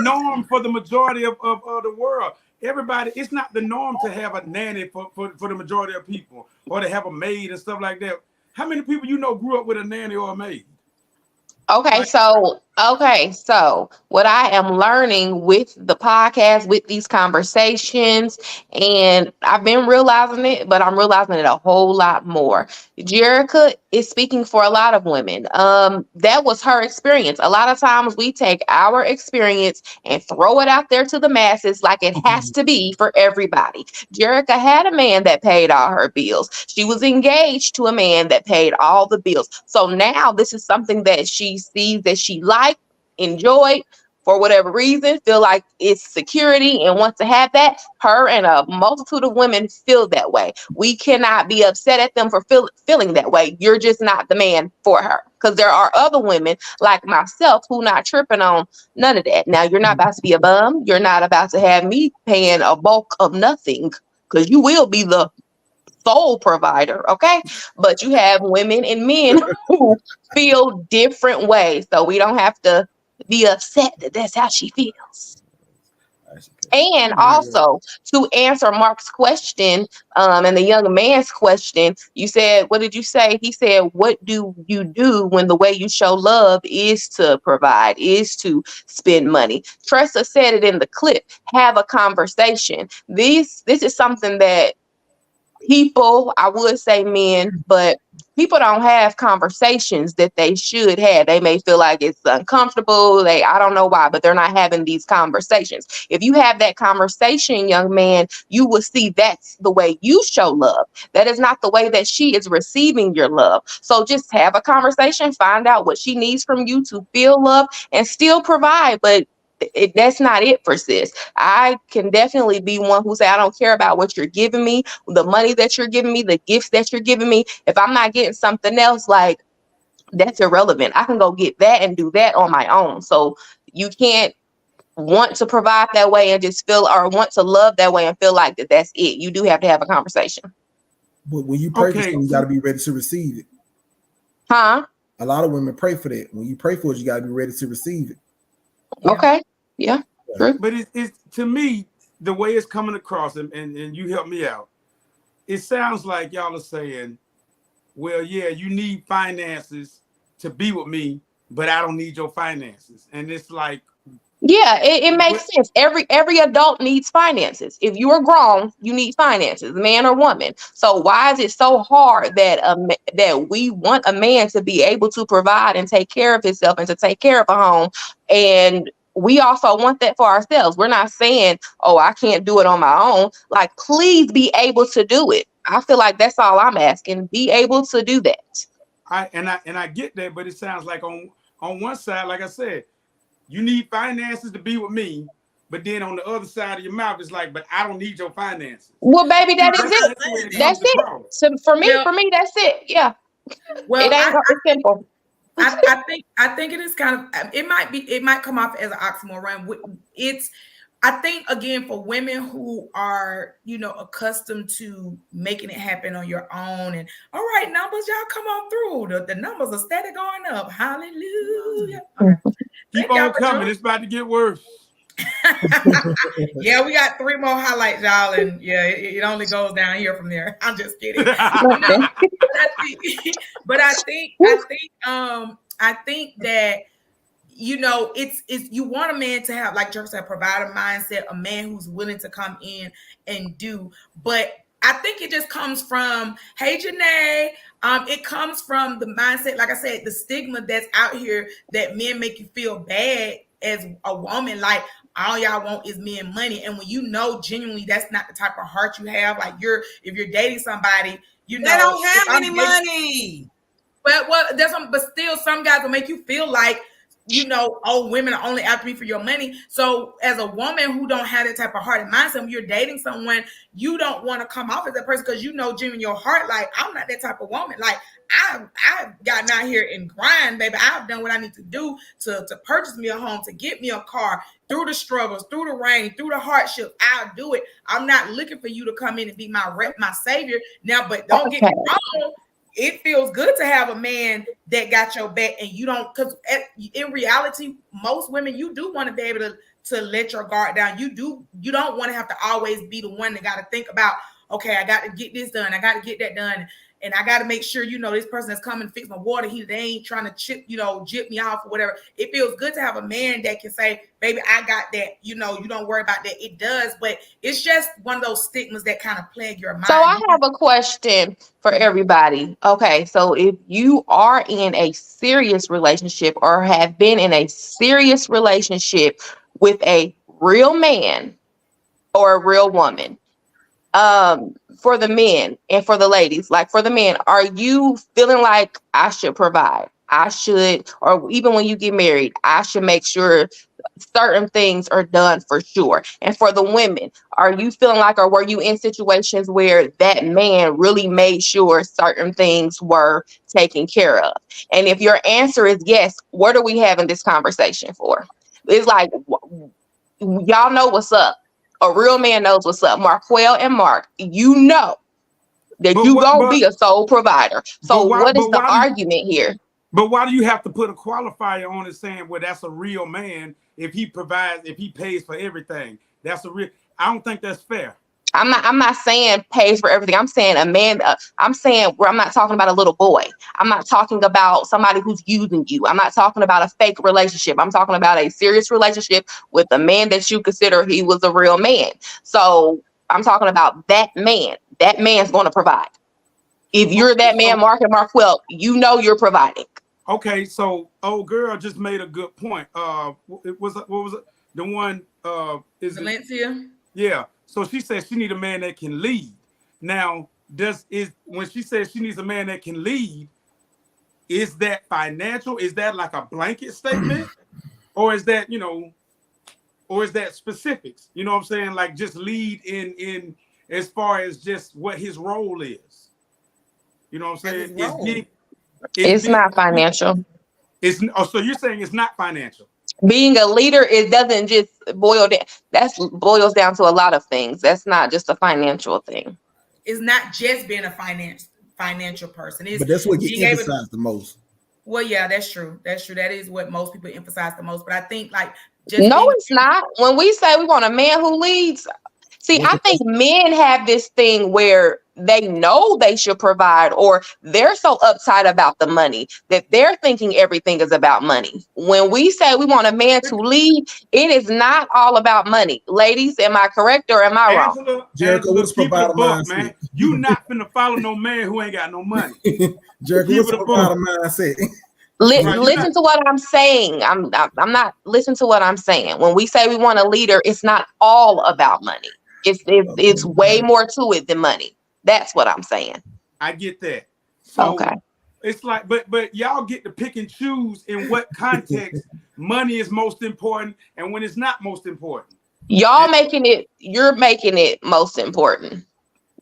norm for the majority of the world. Everybody, it's not the norm to have a nanny for the majority of people, or to have a maid and stuff like that. How many people grew up with a nanny or a maid? Okay, so what I am learning with the podcast, with these conversations, and I've been realizing it, but I'm realizing it a whole lot more. Jerica is speaking for a lot of women. That was her experience. A lot of times we take our experience and throw it out there to the masses like it has to be for everybody. Jerica had a man that paid all her bills. She was engaged to a man that paid all the bills. So now this is something that she sees that she liked, enjoyed, for whatever reason, feel like it's security and wants to have that. Her and a multitude of women feel that way. We cannot be upset at them for feeling that way. You're just not the man for her. Because there are other women like myself who not tripping on none of that. Now, you're not about to be a bum. You're not about to have me paying a bulk of nothing, because you will be the sole provider, okay? But you have women and men who feel different ways. So we don't have to be upset that that's how she feels. And also to answer Mark's question, and the young man's question, you said, what did you say? He said, what do you do when the way you show love is to provide, is to spend money? Tressa said it in the clip. Have a conversation. This is something that people, I would say men, but people don't have conversations that they should have. They may feel like it's uncomfortable. I don't know why, but they're not having these conversations. If you have that conversation, young man, you will see that's the way you show love. That is not the way that she is receiving your love. So just have a conversation, find out what she needs from you to feel love and still provide. But that's not it for sis. I can definitely be one who say, I don't care about what you're giving me, the money that you're giving me, the gifts that you're giving me. If I'm not getting something else, like, that's irrelevant. I can go get that and do that on my own. So you can't want to provide that way and just feel, or want to love that way and feel like that's it. You do have to have a conversation. But when you pray for something, you got to be ready to receive it. Huh? A lot of women pray for that. When you pray for it, you got to be ready to receive it. Okay. Yeah. True. But it's to me, the way it's coming across, and you help me out, it sounds like y'all are saying, well, yeah, you need finances to be with me, but I don't need your finances. And it's like, yeah, it makes sense. Every adult needs finances. If you are grown, you need finances, man or woman. So why is it so hard that we want a man to be able to provide and take care of himself and to take care of a home? And we also want that for ourselves. We're not saying, oh, I can't do it on my own. Like, please be able to do it. I feel like that's all I'm asking. Be able to do that. I get that, but it sounds like on one side, like I said, you need finances to be with me, but then on the other side of your mouth, it's like, but I don't need your finances. Well, baby, that is it. That's it. So for me, that's it. Yeah. Well, it's simple. I think it is kind of, it might come off as an oxymoron. I think, again, for women who are, accustomed to making it happen on your own, and all right, numbers, y'all come on through. The numbers are steady going up. Hallelujah. Keep on coming. It's about to get worse. Yeah, we got 3 more highlights, y'all, and yeah, it only goes down here from there. I'm just kidding. But I think that it's you want a man to have, like Jerk said, provide a mindset, a man who's willing to come in and do. But I think it just comes from, hey, Janae, it comes from the mindset, like I said, the stigma that's out here that men make you feel bad as a woman, like all y'all want is men money. And when genuinely that's not the type of heart you have, like if you're dating somebody, they don't have any money. But still some guys will make you feel like, women are only after me for your money. So as a woman who don't have that type of heart and mindset, when you're dating someone, you don't want to come off as that person, because Jim, in your heart, like, I'm not that type of woman. Like, I've gotten out here and grind, baby. I've done what I need to do to purchase me a home, to get me a car, through the struggles, through the rain, through the hardship. I'll do it. I'm not looking for you to come in and be my savior. Now, but don't get me wrong. It feels good to have a man that got your back, and you don't, because in reality, most women, you do want to be able to let your guard down. You don't want to have to always be the one that got to think about, okay, I got to get this done, I got to get that done, and I got to make sure, this person that's coming to fix my water heater, they ain't trying to jip me off or whatever. It feels good to have a man that can say, baby, I got that, you don't worry about that. It does, but it's just one of those stigmas that kind of plague your mind. So I have a question for everybody. Okay, so if you are in a serious relationship or have been in a serious relationship with a real man or a real woman, for the men and for the ladies, like for the men, are you feeling like I should provide? I should, or even when you get married, I should make sure certain things are done for sure. And for the women, are you feeling like, or were you in situations where that man really made sure certain things were taken care of? And if your answer is yes, what are we having this conversation for? It's like, y'all know what's up. A real man knows what's up. Marquel and Mark, you know that you gonna be a sole provider. So what is the argument here? But why do you have to put a qualifier on it saying, well, that's a real man if he provides, if he pays for everything? That's a real. I don't think that's fair. I'm not saying pays for everything. I'm saying a man. I'm saying where I'm not talking about a little boy. I'm not talking about somebody who's using you. I'm not talking about a fake relationship. I'm talking about a serious relationship with a man that you consider he was a real man. So I'm talking about that man. That man's going to provide. If you're that man, Mark and Marquel, you know you're providing. Okay, so old girl just made a good point. What was it? The one is Valencia. Yeah. So she says she need a man that can lead. Now, when she says she needs a man that can lead, is that financial? Is that like a blanket statement? Or is that, or is that specifics? You know what I'm saying? Like just lead in as far as just what his role is. You know what I'm saying? It's not financial. So you're saying it's not financial. Being a leader, it doesn't just boil down. That boils down to a lot of things. That's not just a financial thing. It's not just being a financial person. But that's what gets emphasized the most. Well, yeah, that's true. That's true. That is what most people emphasize the most. But I think it's not. When we say we want a man who leads, I think men have this thing where they know they should provide, or they're so uptight about the money that they're thinking everything is about money. When we say we want a man to lead, it is not all about money. Ladies, am I correct or am I wrong? Jericho, what's provider mindset? Man. You not finna follow no man who ain't got no money. Jericho, what's provider mindset? Listen to what I'm saying. I'm not. Listen to what I'm saying. When we say we want a leader, it's not all about money. It's way more to it than money. That's what I'm saying. I get that. So okay. It's like, but y'all get to pick and choose in what context money is most important and when it's not most important. You're making it most important.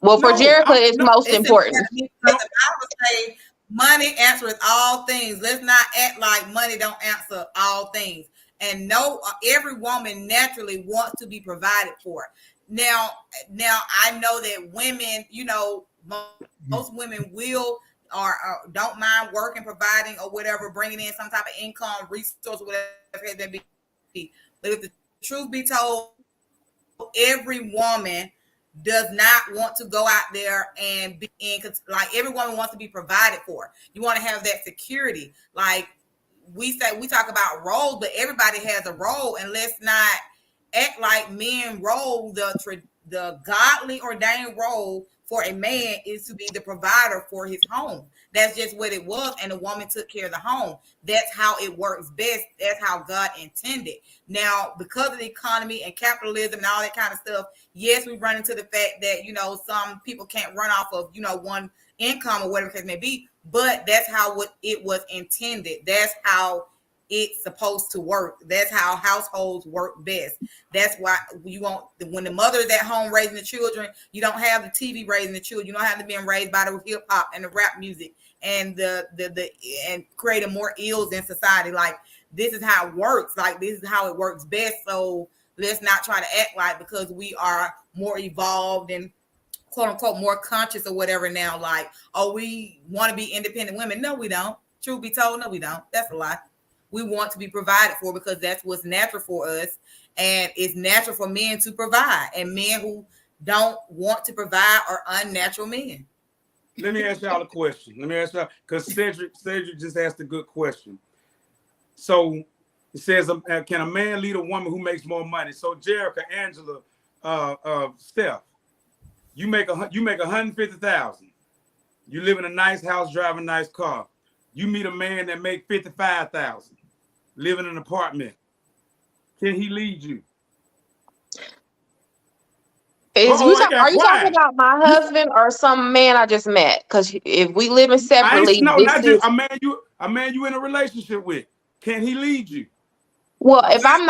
Well, for Jericho, it's most important. I would say money answers all things. Let's not act like money don't answer all things. And no, every woman naturally wants to be provided for. Now I know that women, most women will or don't mind working, providing or whatever, bringing in some type of income, resource, whatever that be. But if the truth be told, every woman does not want to go out there and be in, like every woman wants to be provided for. You want to have that security. Like we talk about roles, but everybody has a role, and let's not act like men role the godly ordained role for a man is to be the provider for his home. That's just what it was, and the woman took care of the home. That's how it works best. That's how God intended. Now, because of the economy and capitalism and all that kind of stuff, yes, we run into the fact that some people can't run off of one income or whatever it may be, but that's how it was intended. That's how it's supposed to work. That's how households work best. That's why when the mother is at home raising the children, you don't have the TV raising the children. You don't have them being raised by the hip hop and the rap music and and creating more ills in society. Like this is how it works. Like this is how it works best. So let's not try to act like because we are more evolved and quote unquote more conscious or whatever now, like, oh, we want to be independent women. No, we don't. Truth be told, no, we don't. That's a lie. We want to be provided for because that's what's natural for us. And it's natural for men to provide. And men who don't want to provide are unnatural men. Let me ask y'all a question. Because Cedric just asked a good question. So it says, can a man lead a woman who makes more money? So Jerica, Angela, Steph, you make $150,000. You live in a nice house, drive a nice car. You meet a man that make $55,000, live in an apartment. Can he lead you? Are you talking about my husband or some man I just met? Because if we live in separately, a man you in a relationship with. Can he lead you? Well, if I'm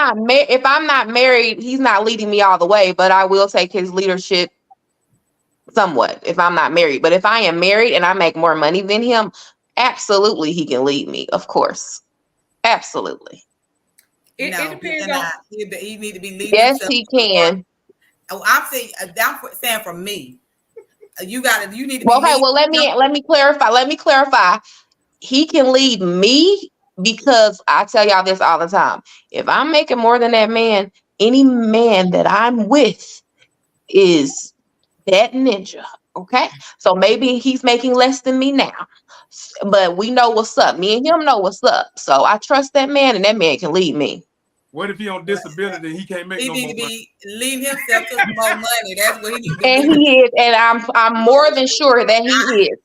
not married, he's not leading me all the way, but I will take his leadership somewhat if I'm not married. But if I am married and I make more money than him, absolutely he can lead me, of course. Absolutely. It depends on he need to be leading. Yes, he can. I'm saying for me. You need to be well, let me clarify. He can lead me because I tell y'all this all the time. If I'm making more than that man, any man that I'm with is that ninja. Okay. So maybe he's making less than me now, but we know what's up. Me and him know what's up. So I trust that man, and that man can lead me. What if he on disability and he can't make He no need more to money? be leading himself to some more money. That's what he need to be And doing. he is, and I'm more than sure that he is.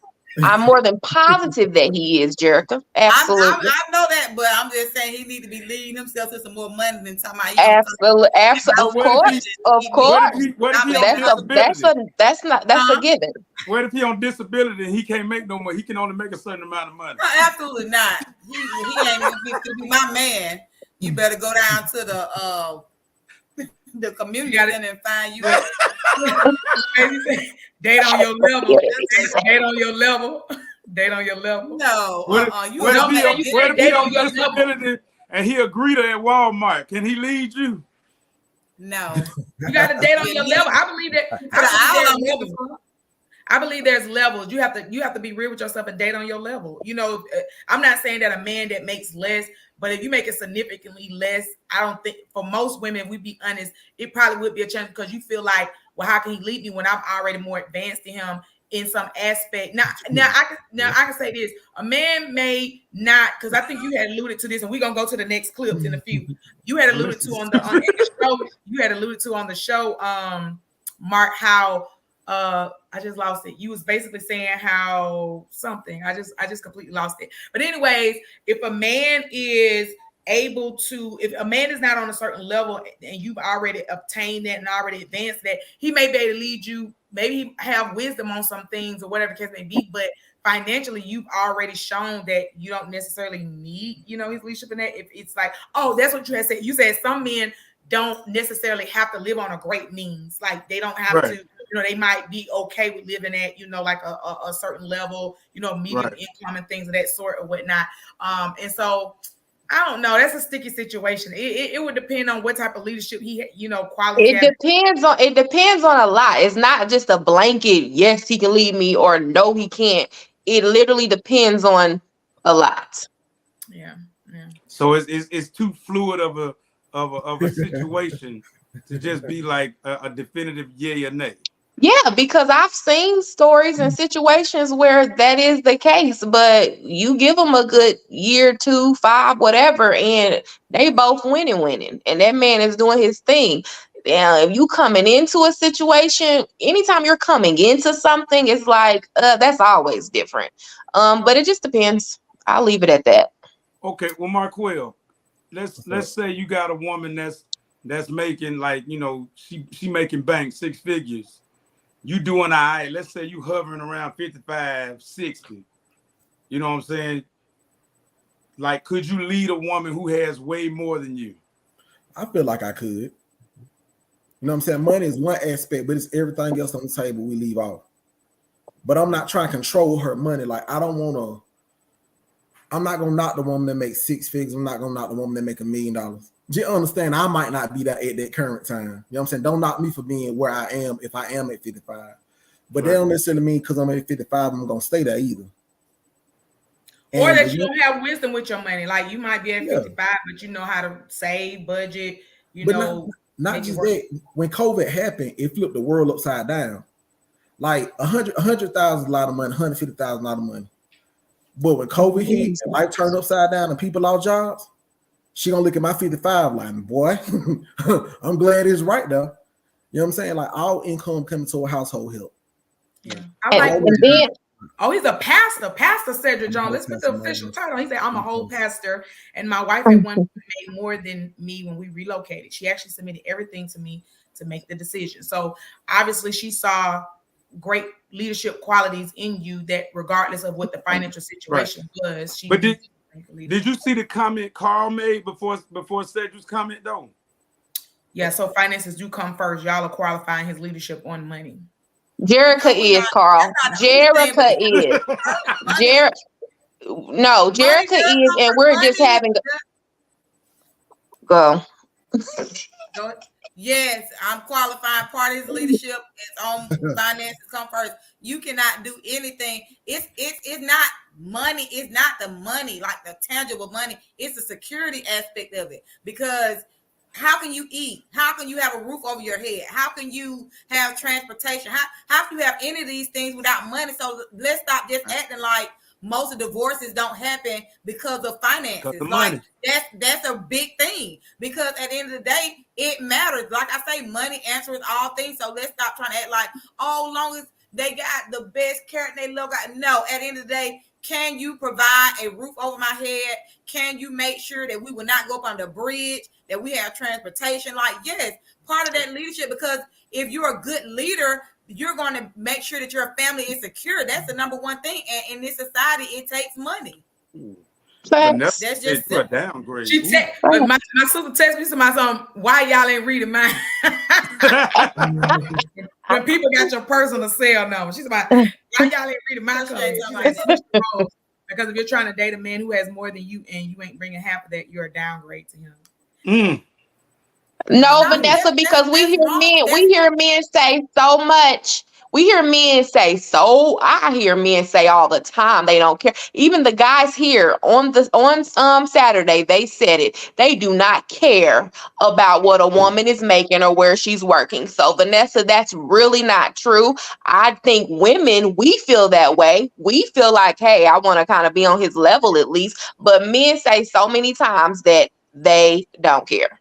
I'm more than positive that he is, Jerica. Absolutely. I know that, but I'm just saying he need to be leading himself to some more money than talking about he gonna Absolutely. Of course. Of course. What if he on disability? That's a given. What if he on disability and he can't make no money? He can only make a certain amount of money. No, absolutely not. He ain't even fit to be my man. You better go down to the community center and find you. Date on your level. Date on your level. Date on your level. No, What if he on disability and he a greeter at Walmart? Can he lead you? No. You got to date on your level. I believe that. I believe there's levels. You have to be real with yourself and date on your level. You know, I'm not saying that a man that makes less, but if you make it significantly less, I don't think for most women, we be honest, it probably would be a chance because you feel like, well, how can he lead me when I'm already more advanced than him in some aspect? Now I can say this: a man may not, because I think you had alluded to this, and we're gonna go to the next clips in a few. You had alluded to on the show. You had alluded to on the show, Mark, how. I just lost it. You was basically saying how something. I just completely lost it. But anyways, if a man is able to, if a man is not on a certain level and you've already obtained that and already advanced that, he may be able to lead you, maybe have wisdom on some things or whatever the case may be, but financially you've already shown that you don't necessarily need, his leadership in that. If it's like, oh, that's what you had said. You said some men don't necessarily have to live on a great means. Like they don't have to, they might be okay with living at, like a certain level, medium income and things of that sort or whatnot. And so I don't know. That's a sticky situation. It would depend on what type of leadership he, quality. It depends on a lot. It's not just a blanket. Yes, he can lead me, or no, he can't. It literally depends on a lot. Yeah. So it's too fluid of a situation to just be like a definitive yay or nay. Yeah, because I've seen stories and situations where that is the case, but you give them a good year, 2, 5, whatever, and they both winning, and that man is doing his thing. Now, if you coming into a situation, anytime you're coming into something, it's like that's always different. But it just depends. I'll leave it at that. Okay, well, Marquel, let's say you got a woman that's making like she making bank 6 figures. You doing all right. Let's say you hovering around 55, 60. You know what I'm saying? Like, could you lead a woman who has way more than you? I feel like I could. You know what I'm saying? Money is one aspect, but it's everything else on the table we leave off. But I'm not trying to control her money. Like, I'm not going to knock the woman that makes 6 figures. I'm not going to knock the woman that make $1 million. Just understand, I might not be that at that current time. You know what I'm saying? Don't knock me for being where I am if I am at 55. But that don't necessarily mean because I'm at 55, I'm going to stay there either. Or that you don't have wisdom with your money. Like you might be at 55, but you know how to save, budget, Not just that. When COVID happened, it flipped the world upside down. Like 100,000 is a lot of money, 150,000 a lot of money. But when COVID hit, and life turned upside down and people lost jobs, she gonna look at my 55 like, boy, I'm glad it's right there. You know what I'm saying? Like all income coming to a household help. Yeah. He's a pastor. Pastor Cedric John. Let's put the official title. He said, I'm a whole pastor, and my wife at one point made more than me when we relocated. She actually submitted everything to me to make the decision. So obviously she saw great leadership qualities in you that regardless of what the financial situation was. But did you see the comment Carl made before Cedric's comment though? Yeah, so finances do come first. Y'all are qualifying his leadership on money. Jerica is, Carl. Jerica is. Jerica is, and we're just having go. Yes, I'm qualifying part of his leadership. It's on finances come first. You cannot do anything. It's not money. It's not the money, like the tangible money. It's the security aspect of it. Because how can you eat? How can you have a roof over your head? How can you have transportation? How can you have any of these things without money? So let's stop just acting like most of divorces don't happen because of finances. Like that's a big thing, because at the end of the day, it matters. Like I say, money answers all things. So let's stop trying to act like, oh, long as they got the best character, they love God. No, at the end of the day, can you provide a roof over my head? Can you make sure that we will not go up on the bridge, that we have transportation? Like, yes, part of that leadership, because if you're a good leader, you're going to make sure that your family is secure. That's the number one thing. And in this society, it takes money. That's just a downgrade. But my sister texted me to my son, why y'all ain't reading mine? When people got your personal cell number, she's about, why y'all ain't reading my comments? Because if you're trying to date a man who has more than you and you ain't bringing half of that, you're a downgrade to him. No, Vanessa, because we hear men say so much. I hear men say all the time they don't care. Even the guys here on Saturday, they said it. They do not care about what a woman is making or where she's working. So Vanessa, that's really not true. I think women, we feel that way. We feel like, hey, I want to kind of be on his level at least. But men say so many times that they don't care.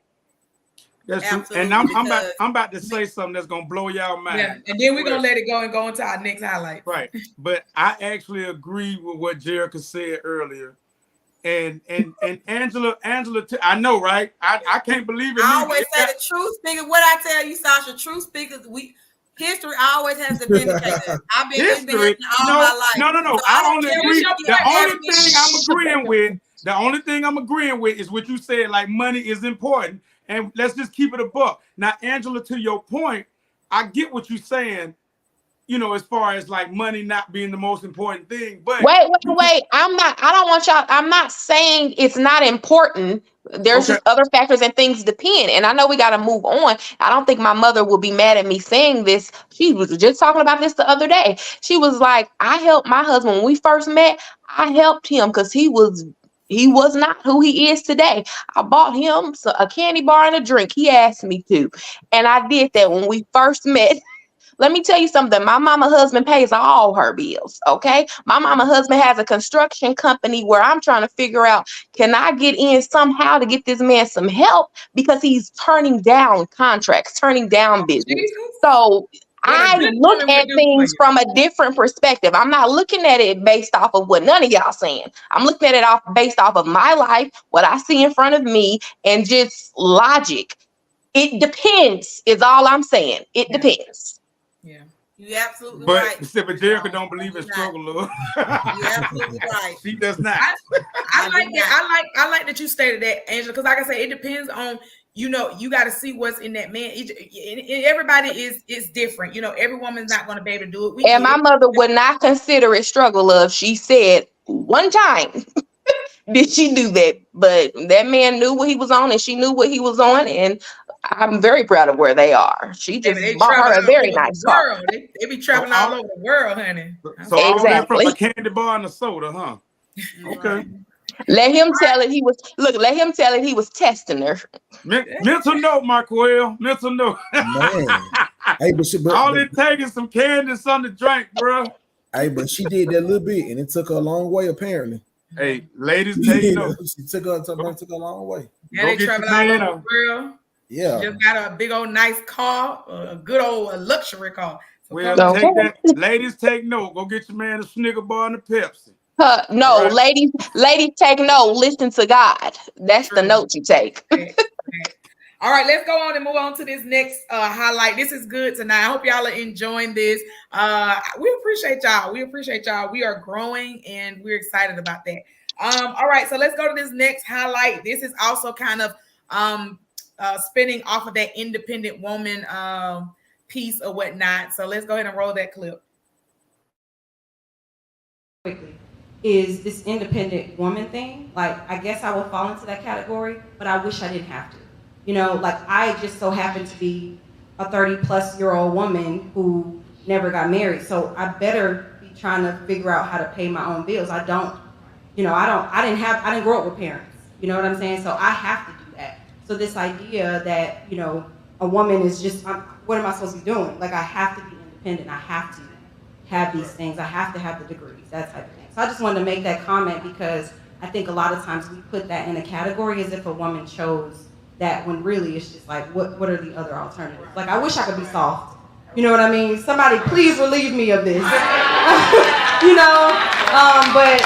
That's true. And I'm about to say something that's gonna blow y'all mind. Yeah, and then we're gonna let it go and go into our next highlight. Right. But I actually agree with what Jerica said earlier. And Angela, I know, right? I can't believe it. I always say the truth speaker. What I tell you, Sasha, truth speakers, history always has to vindicate us. I've been history all my life. No. So I only agree. The only thing I'm agreeing with is what you said, like money is important. And let's just keep it a buck. Now, Angela, to your point, I get what you're saying, as far as like money not being the most important thing. But wait. I'm not saying it's not important. There's just other factors and things depend. And I know we got to move on. I don't think my mother will be mad at me saying this. She was just talking about this the other day. She was like, I helped my husband when we first met. I helped him because he was not who he is today. I bought him a candy bar and a drink. He asked me to. And I did that when we first met. Let me tell you something. My mama husband pays all her bills, okay? My mama husband has a construction company where I'm trying to figure out, can I get in somehow to get this man some help? Because he's turning down contracts, turning down business. So I look at things from a different perspective. I'm not looking at it based off of what none of y'all saying. I'm looking at it based off of my life, what I see in front of me, and just logic. It depends, is all I'm saying. It depends. Yeah. You're absolutely right. But Jerica don't believe in struggle, love. You're absolutely right. She does not. I like that. I like that you stated that, Angela, because like I said, it depends on, you got to see what's in that man. Everybody is different. Every woman's not going to be able to do it. And my mother would not consider it struggle, love. She said one time did she do that, but that man knew what he was on and she knew what he was on, and I'm very proud of where they are. She just bought her a very nice car. They be traveling all over the world, honey. So exactly. From a candy bar and a soda, huh? Okay. Let him tell it he was testing her. Mental note, Marquel. Mental note. Man. Hey, but all it takes is some candy and something to drink, bro. Hey, but she did that a little bit, and it took her a long way, apparently. Hey, ladies, take note. She took her a long way. Yeah, they travel all over the world. Yeah. Just got a big old nice car, a good old luxury car. So take that. Ladies, take note. Go get your man a Snicker bar and a Pepsi. No, right. ladies, take note. Listen to God. That's the note you take. Okay. All right, let's go on and move on to this next highlight. This is good tonight. I hope y'all are enjoying this. We appreciate y'all. We are growing and we're excited about that. All right, so let's go to this next highlight. This is also kind of spinning off of that independent woman piece or whatnot. So let's go ahead and roll that clip. Quickly. Is this independent woman thing. Like, I guess I will fall into that category, but I wish I didn't have to. Like I just so happen to be a 30-plus-year-old woman who never got married. So I better be trying to figure out how to pay my own bills. I didn't grow up with parents. You know what I'm saying? So I have to do that. So this idea that, you know, a woman is just, what am I supposed to be doing? Like, I have to be independent. I have to have these things. I have to have the degrees, that type of thing. So I just wanted to make that comment because I think a lot of times we put that in a category as if a woman chose that, when really it's just like, what are the other alternatives? Like, I wish I could be soft. You know what I mean? Somebody please relieve me of this. You know? But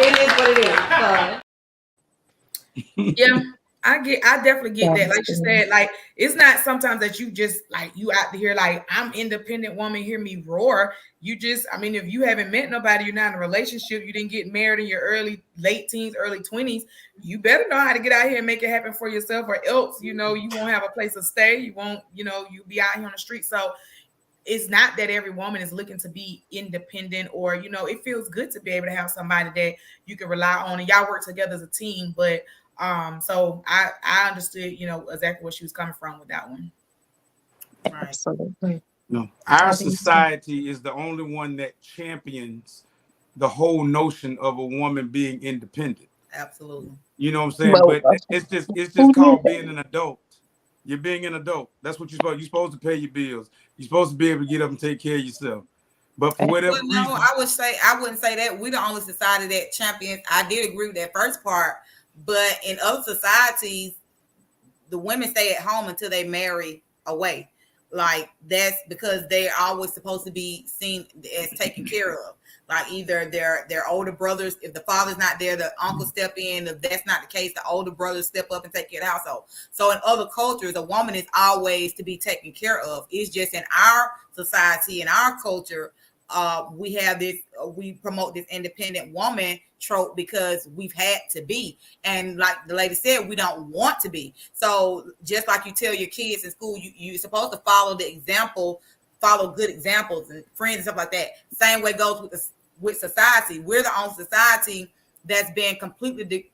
it is what it is. So. Yeah, I definitely get that. Like you said, like, it's not sometimes that you just like, you out here like, I'm independent woman, hear me roar. You just, I mean, if you haven't met nobody, you're not in a relationship, you didn't get married in your late teens, early 20s, you better know how to get out here and make it happen for yourself, or else, you know, you won't have a place to stay. You won't, you know, you'll be out here on the street. So it's not that every woman is looking to be independent, or, you know, it feels good to be able to have somebody that you can rely on and y'all work together as a team. But so I understood, you know, exactly where she was coming from with that one. Right. Absolutely. No, our society is the only one that champions the whole notion of a woman being independent. Absolutely. You know what I'm saying? Well, but it's just called being an adult. You're being an adult. That's what you're supposed to pay your bills. You're supposed to be able to get up and take care of yourself. But for whatever reason, I wouldn't say that we're the only society that champions. I did agree with that first part, but in other societies, the women stay at home until they marry away. Like, that's because they're always supposed to be seen as taken care of. Like, either their older brothers, if the father's not there, the uncle step in. If that's not the case, the older brothers step up and take care of the household. So in other cultures, a woman is always to be taken care of. It's just in our society, in our culture, we have this, we promote this independent woman trope because we've had to be. And like the lady said, we don't want to be. So just like you tell your kids in school, you're supposed to follow the example, follow good examples and friends and stuff like that. Same way goes with society. We're the only society that's been completely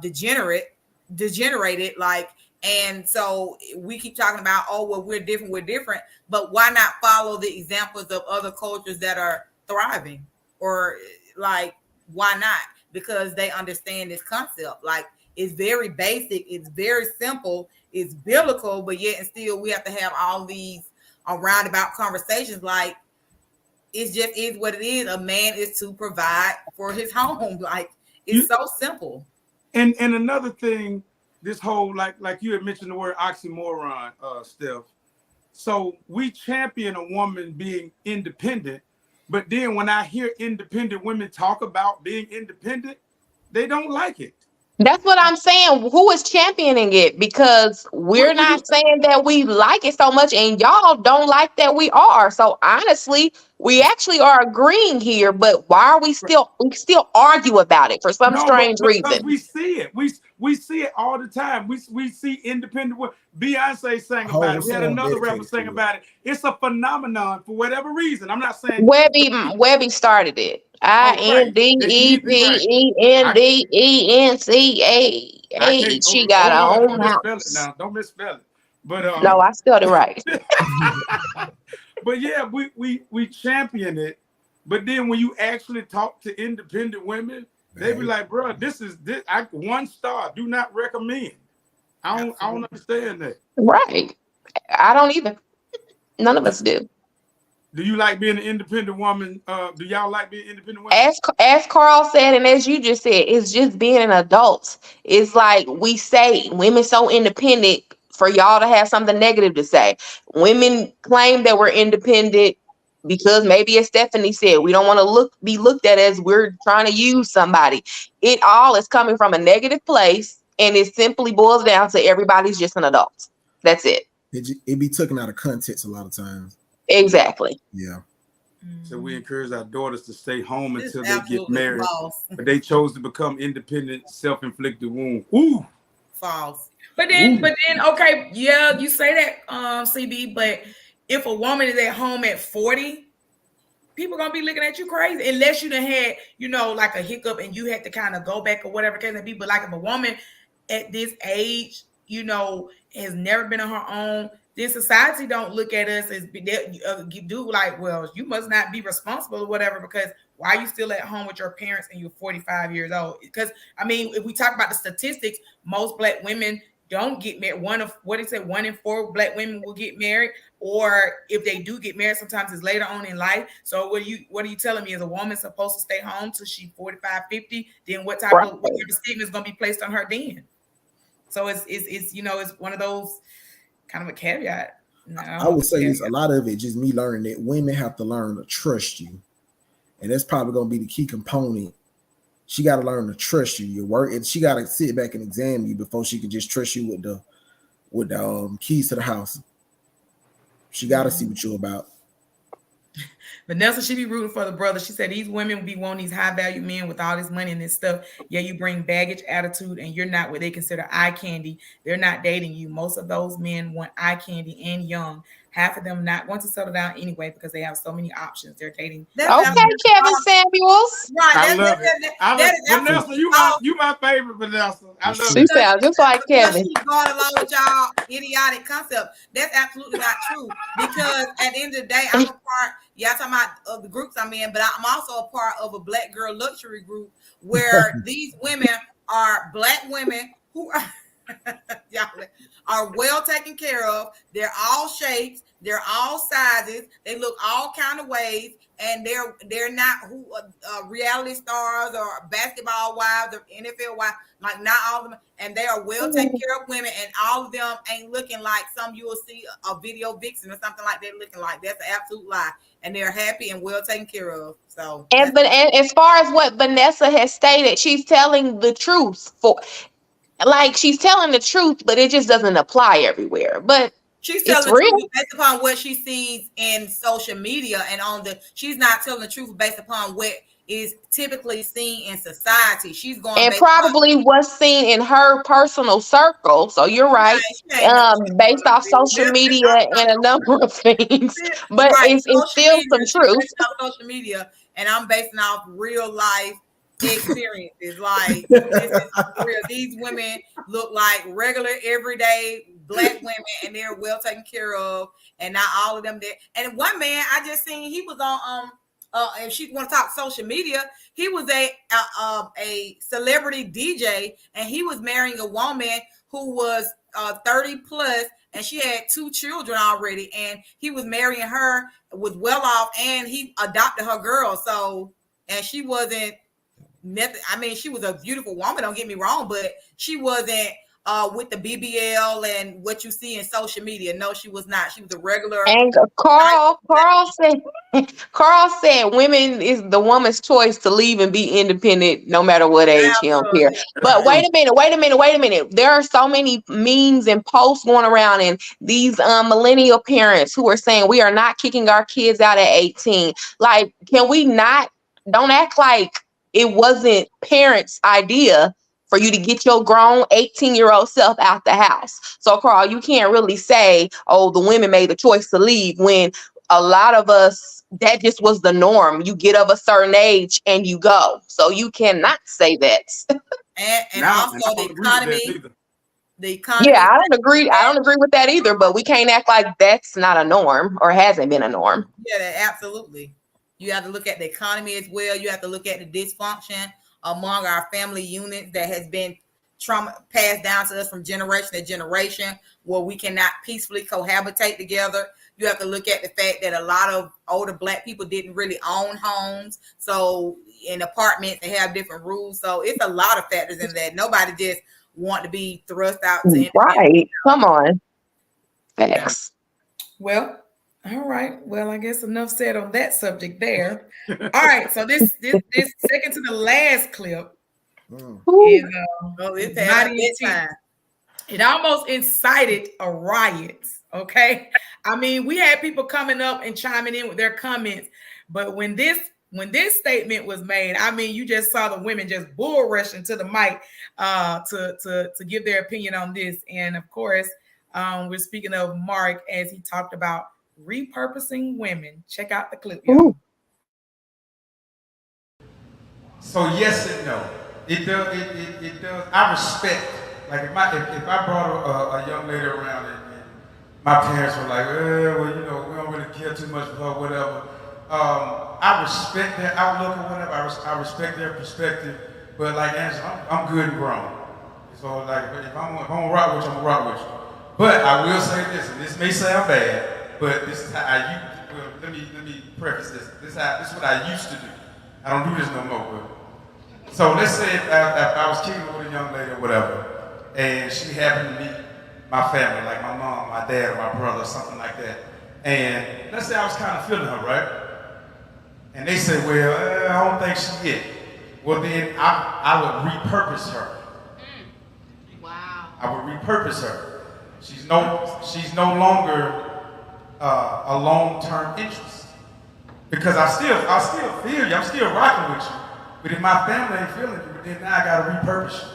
degenerated, like, and so we keep talking about, oh, well, we're different, but why not follow the examples of other cultures that are thriving? Or, like, why not? Because they understand this concept. Like, it's very basic, it's very simple, it's biblical, but yet and still we have to have all these roundabout conversations. Like, it just is what it is. A man is to provide for his home. Like, it's so simple. And another thing, this whole, like you had mentioned the word oxymoron, Steph. So we champion a woman being independent, but then when I hear independent women talk about being independent, they don't like it. That's what I'm saying. Who is championing it? Because we're not saying that we like it so much, and y'all don't like that we are. So honestly, we actually are agreeing here. But why are we still argue about it for some strange reason? Because we see it. We see it all the time. We see independent. Beyonce sang about it. We had another rapper sing about it. It's a phenomenon for whatever reason. I'm not saying Webby started it. INDEPENDENCAA. She got her own house. Now, don't misspell it. But no, I spelled it right. But yeah, we champion it. But then when you actually talk to independent women, they be like, bro, this 1 star. Do not recommend. I don't understand that. Right. I don't either. None of us do. Do you like being an independent woman? Do y'all like being independent women? As Carl said, and as you just said, it's just being an adult. It's like we say women so independent for y'all to have something negative to say. Women claim that we're independent because maybe, as Stephanie said, we don't want to be looked at as we're trying to use somebody. It all is coming from a negative place, and it simply boils down to everybody's just an adult. That's it. It be taken out of context a lot of times. Exactly. Yeah. So we encourage our daughters to stay home until they get married. False. But they chose to become independent, self-inflicted wound. Ooh. False. But then, okay, yeah, you say that, CB, but if a woman is at home at 40, people gonna be looking at you crazy unless you done had, you know, like a hiccup and you had to kind of go back or whatever case may be. But like, if a woman at this age, you know, has never been on her own, then society don't look at us as you do like, well, you must not be responsible or whatever, because why are you still at home with your parents and you're 45 years old? Because I mean, if we talk about the statistics, most Black women don't get married. One in 4 Black women will get married, or if they do get married, sometimes it's later on in life. So what are you telling me? Is a woman supposed to stay home till she's 45, 50? Then what type of stigma is going to be placed on her then? So it's it's one of those kind of a caveat. No, I would say this, a lot of it just me learning that women have to learn to trust you. And that's probably going to be the key component. She got to learn to trust you, your work, and she got to sit back and examine you before she can just trust you with the keys to the house. She got to see what you're about. Vanessa, she be rooting for the brother. She said these women be wanting these high value men with all this money and this stuff. Yeah, you bring baggage, attitude, and you're not what they consider eye candy. They're not dating you. Most of those men want eye candy and young. Half of them not want to settle down anyway because they have so many options. They're dating. Okay, Kevin Samuels. Right, I love it. Vanessa, you my favorite, Vanessa. I love She sounds just like Kevin. She's going along with y'all idiotic concept. That's absolutely not true. Because at the end of the day, I'm a part. Y'all talking about the groups I'm in, but I'm also a part of a Black girl luxury group where these women are Black women who are well taken care of. They're all shapes. They're all sizes. They look all kind of ways, and they're not reality stars or basketball wives or NFL wives. Like not all of them, and they are well taken care of women, and all of them ain't looking like some you will see a video vixen or something like that looking like. That's an absolute lie, and they're happy and well taken care of. So, and as far as what Vanessa has stated, she's telling the truth. She's telling the truth, but it just doesn't apply everywhere. But she's telling the truth based upon what she sees in social media, and she's not telling the truth based upon what is typically seen in society. She's going and probably what's seen in her personal circle. So you're right, based off social media and a number of things. But it's still some truth. Social media, and I'm basing off real life experiences. Like this is real. These women look like regular, everyday Black women, and they're well taken care of, and not all of them there. And one man I just seen, he was on if she want to talk social media, he was a celebrity DJ, and he was marrying a woman who was 30 plus, and she had 2 children already, and he was marrying her, was well off, and he adopted her girl. So, and she wasn't nothing. I mean, she was a beautiful woman, don't get me wrong, but she wasn't with the BBL and what you see in social media. No, she was not. She was a regular. And Carl said women is the woman's choice to leave and be independent no matter what age he don't care. But wait a minute. There are so many memes and posts going around, and these millennial parents who are saying we are not kicking our kids out at 18. Like, can we not? Don't act like it wasn't parents' idea for you to get your grown 18-year-old self out the house. So, Carl, you can't really say, oh, the women made the choice to leave, when a lot of us, that just was the norm. You get of a certain age and you go. So you cannot say that. And also the economy. Yeah, I don't agree with that either, but we can't act like that's not a norm or hasn't been a norm. Yeah, absolutely. You have to look at the economy as well. You have to look at the dysfunction among our family units that has been passed down to us from generation to generation, where we cannot peacefully cohabitate together. You have to look at the fact that a lot of older Black people didn't really own homes. So in apartments, they have different rules. So it's a lot of factors in that. Nobody just want to be thrust out to right. Come on. Facts. Well, all right. Well, I guess enough said on that subject there. All right. So this second to the last clip is it almost incited a riot. Okay. I mean, we had people coming up and chiming in with their comments, but when this statement was made, I mean, you just saw the women just bull rushing to the mic to give their opinion on this. And of course, we're speaking of Mark as he talked about repurposing women. Check out the clip, y'all. So yes and no. It does. I respect. Like if I brought a young lady around and my parents were like, well, you know, we don't really care too much for her, whatever. I respect their outlook or whatever. I respect their perspective. But like Angela, I'm good and grown. So like, if I'm gonna rock with you, I'm gonna rock with you. But I will say this, and this may sound bad, but this is how let me preface this. This is what I used to do. I don't do this no more. But so let's say if I was kicking with a young lady or whatever, and she happened to meet my family, like my mom, my dad, or my brother, something like that. And let's say I was kind of feeling her, right? And they say, well, I don't think she it. Well, then I would repurpose her. Wow. I would repurpose her. She's no longer a long-term interest. Because I still feel you. I'm still rocking with you. But if my family ain't feeling you, then now I gotta repurpose you.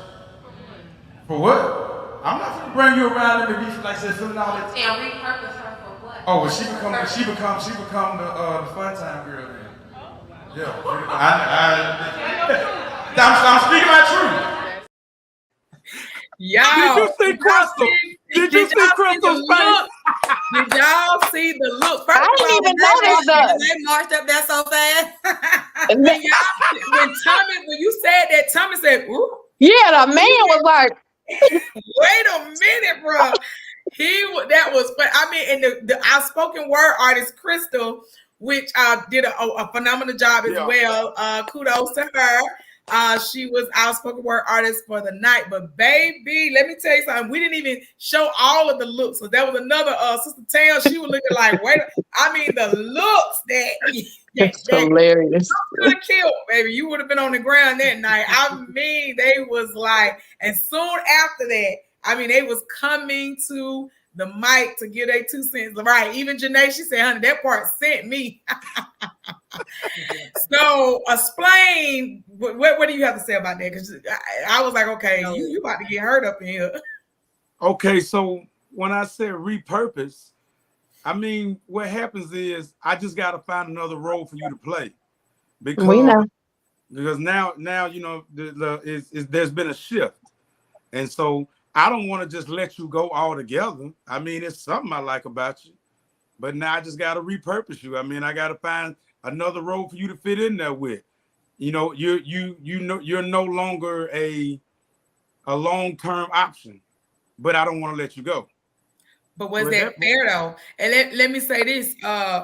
For what? I'm not gonna bring you around and be like I said, feeling all that. And repurpose her for what? Oh, well, she become the fun time girl then. Yeah, I'm speaking my truth. Y'all, Did you see Crystal? Did you see Crystal's face? Did y'all see the look? First I of didn't all, even notice that. They marched up there so fast. when you said that, Tommy said, "Ooh." Yeah, the man was like, Wait a minute, bro. That was, but I mean, and the outspoken word artist Crystal, which did a phenomenal job as well. Kudos to her. She was outspoken word artist for the night. But baby, let me tell you something. We didn't even show all of the looks. So that was another Sister Tam. She was looking like, wait. I mean, the looks that it's hilarious. could have killed, baby. You would have been on the ground that night. I mean, they was like, and soon after that, I mean, they was coming to the mic to get their 2 cents. Right. Even Janae, she said, honey, that part sent me. So explain, what do you have to say about that? Because I was like, okay, you about to get hurt up in here. Okay, so when I said repurpose, I mean, what happens is I just got to find another role for you to play. Because, we know. Because now you know, there's been a shift. And so I don't want to just let you go altogether. I mean, it's something I like about you. But now I just got to repurpose you. I mean, I got to find another role for you to fit in there with. You know, you're no longer a long-term option, but I don't want to let you go. But was that fair though? And let me say this. Still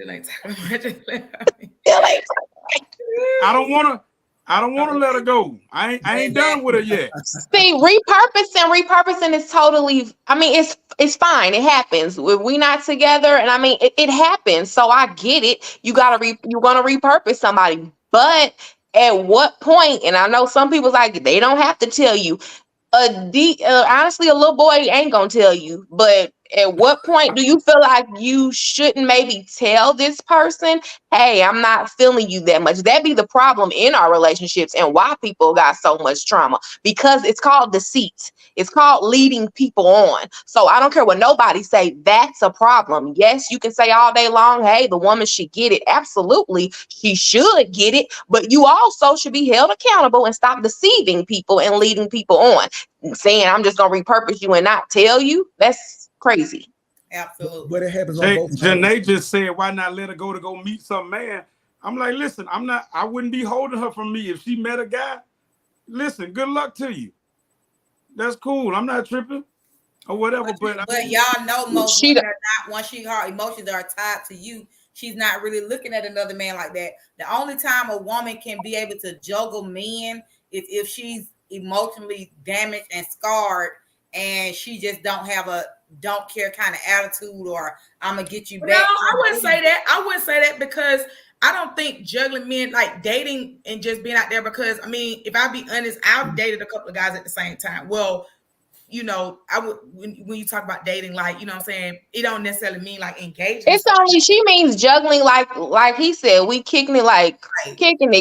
ain't talking about I don't want to let her go. I ain't done with her yet. See, repurposing is totally, I mean, it's fine. It happens. We not together, and I mean, it happens. So I get it. You want to repurpose somebody, but at what point? And I know some people's like, they don't have to tell you. Honestly, a little boy ain't gonna tell you, but at what point do you feel like you shouldn't maybe tell this person, hey, I'm not feeling you that much? That be the problem in our relationships and why people got so much trauma, because it's called deceit. It's called leading people on. So I don't care what nobody say, that's a problem. Yes, you can say all day long, hey, the woman should get it. Absolutely, she should get it, but you also should be held accountable and stop deceiving people and leading people on. Saying I'm just gonna repurpose you and not tell you, that's crazy. Absolutely. But it happens on both sides. Janae just said, why not let her go to go meet some man? I'm like, listen, I wouldn't be holding her from me if she met a guy. Listen, good luck to you. That's cool. I'm not tripping or whatever. But y'all know most women are not, once her emotions are tied to you, she's not really looking at another man like that. The only time a woman can be able to juggle men is if she's emotionally damaged and scarred, and she just don't care kind of attitude, or I'm gonna get you back. No, I wouldn't say that because I don't think juggling men, like dating and just being out there, because I mean, if I be honest, I've dated a couple of guys at the same time. Well, you know, I would, when you talk about dating, like, you know what I'm saying, it don't necessarily mean like engaging. It's only, she means juggling, like he said, we kicking it, like kicking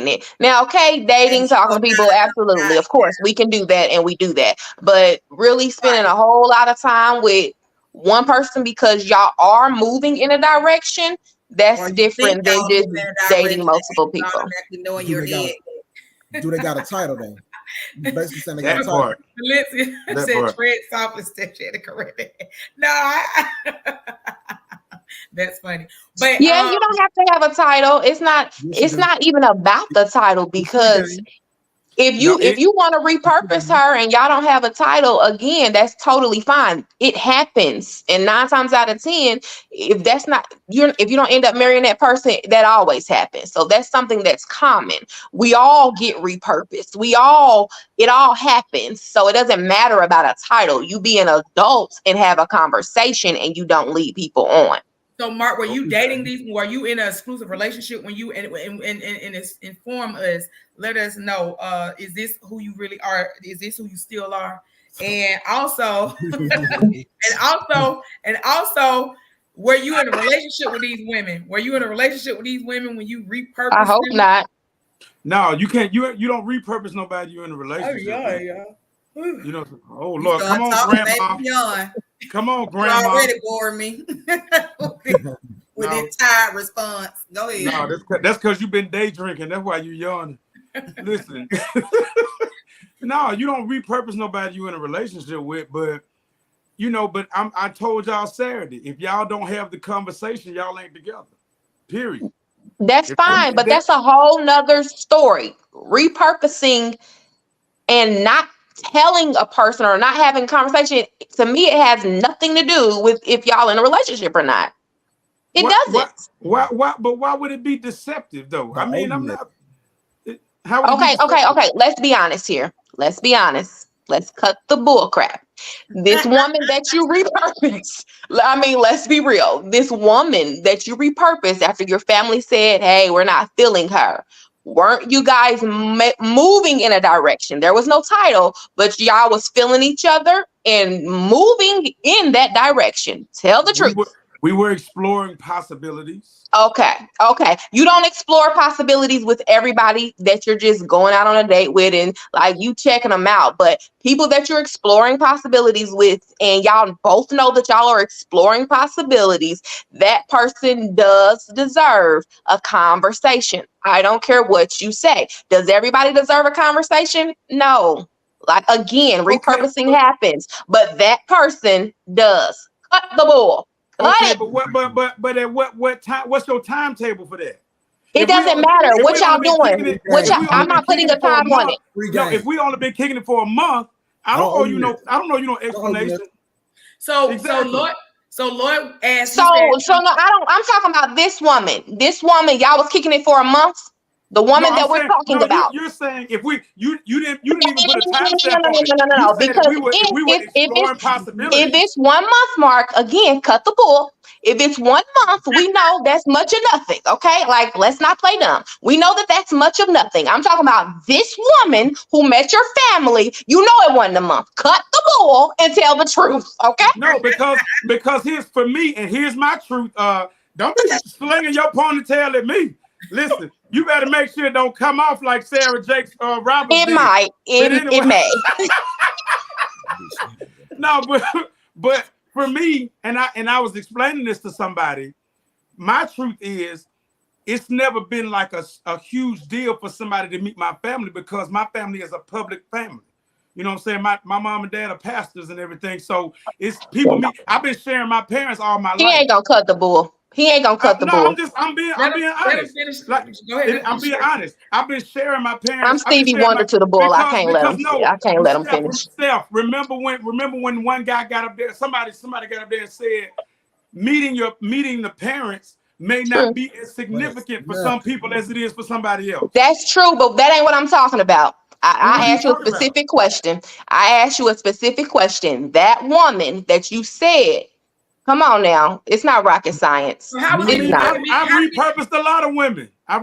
it. Now, okay, dating, talking to people, absolutely, of course, we can do that, and we do that. But really spending a whole lot of time with one person because y'all are moving in a direction, that's different than just dating multiple people. Do they got a title though? You basically saying they got that a title. part. Valencia said tread softly, step to correct it. No, that's funny. But yeah, you don't have to have a title. It's not even about the title, because If you want to repurpose her and y'all don't have a title, again, that's totally fine. It happens, and 9 times out of 10, if that's not if you don't end up marrying that person, that always happens. So that's something that's common. We all get repurposed. It all happens. So it doesn't matter about a title. You be an adult and have a conversation, and you don't lead people on. So, Mark, were you dating these? Were you in an exclusive relationship when you and inform us? Let us know. Is this who you really are? Is this who you still are? And also, and also, were you in a relationship with these women? Were you in a relationship with these women when you repurposed? I hope not. No, you can't. You don't repurpose nobody. You're in a relationship. Oh yeah. You know. Oh Lord, come on, Grandma. Come on, Grandma. You already bored me with that tired response. Go ahead. No, that's because you've been day drinking. That's why you yawning. Listen. No, you don't repurpose nobody you're in a relationship with, but I told y'all Saturday, if y'all don't have the conversation, y'all ain't together. Period. That's fine, but that's a whole nother story. Repurposing and not telling a person or not having conversation, to me, it has nothing to do with if y'all in a relationship or not. It doesn't. Why would it be deceptive though? I mean, I'm not. Okay. Let's be honest here. Let's be honest. Let's cut the bull crap. This woman that you repurposed, let's be real. This woman that you repurposed after your family said, hey, we're not feeling her. Weren't you guys moving in a direction? There was no title, but y'all was feeling each other and moving in that direction. Tell the truth. We were exploring possibilities. Okay. You don't explore possibilities with everybody that you're just going out on a date with and like you checking them out. But people that you're exploring possibilities with and y'all both know that y'all are exploring possibilities, that person does deserve a conversation. I don't care what you say. Does everybody deserve a conversation? No. Like, again, repurposing happens, but that person does. Cut the bull. Okay, but at what time? What's your timetable for that? It doesn't matter what y'all doing. I'm not putting a time on it. No, if we only been kicking it for a month, I don't owe you no explanation. So Lloyd asked. So no, I'm talking about this woman. This woman, y'all was kicking it for a month. The woman that we're talking about. You're saying if you didn't even put a time stamp on it. No. Because if it's 1 month, Mark, again, cut the bull. If it's 1 month, we know that's much of nothing. Okay, like let's not play dumb. We know that that's much of nothing. I'm talking about this woman who met your family. You know it wasn't a month. Cut the bull and tell the truth. Okay? No, because here's for me and here's my truth. Don't be slinging your ponytail at me. Listen, you better make sure it don't come off like Sarah Jakes Roberts. It might. It may. No, but for me, and I was explaining this to somebody, my truth is it's never been like a huge deal for somebody to meet my family because my family is a public family. You know what I'm saying? My mom and dad are pastors and everything. So it's people meet. I've been sharing my parents all my life. He ain't gonna cut the bull. He ain't gonna cut the bull. I'm being honest. Go ahead. I'm being honest. I've been sharing my parents. I'm Stevie Wonder to the bull. I can't let him. I can't let him finish. Remember when one guy got up there? Somebody got up there and said, meeting the parents may not be as significant for some people as it is for somebody else. That's true, but that ain't what I'm talking about. I asked you a specific question. That woman that you said. Come on now. It's not rocket science. I've repurposed a lot of women. All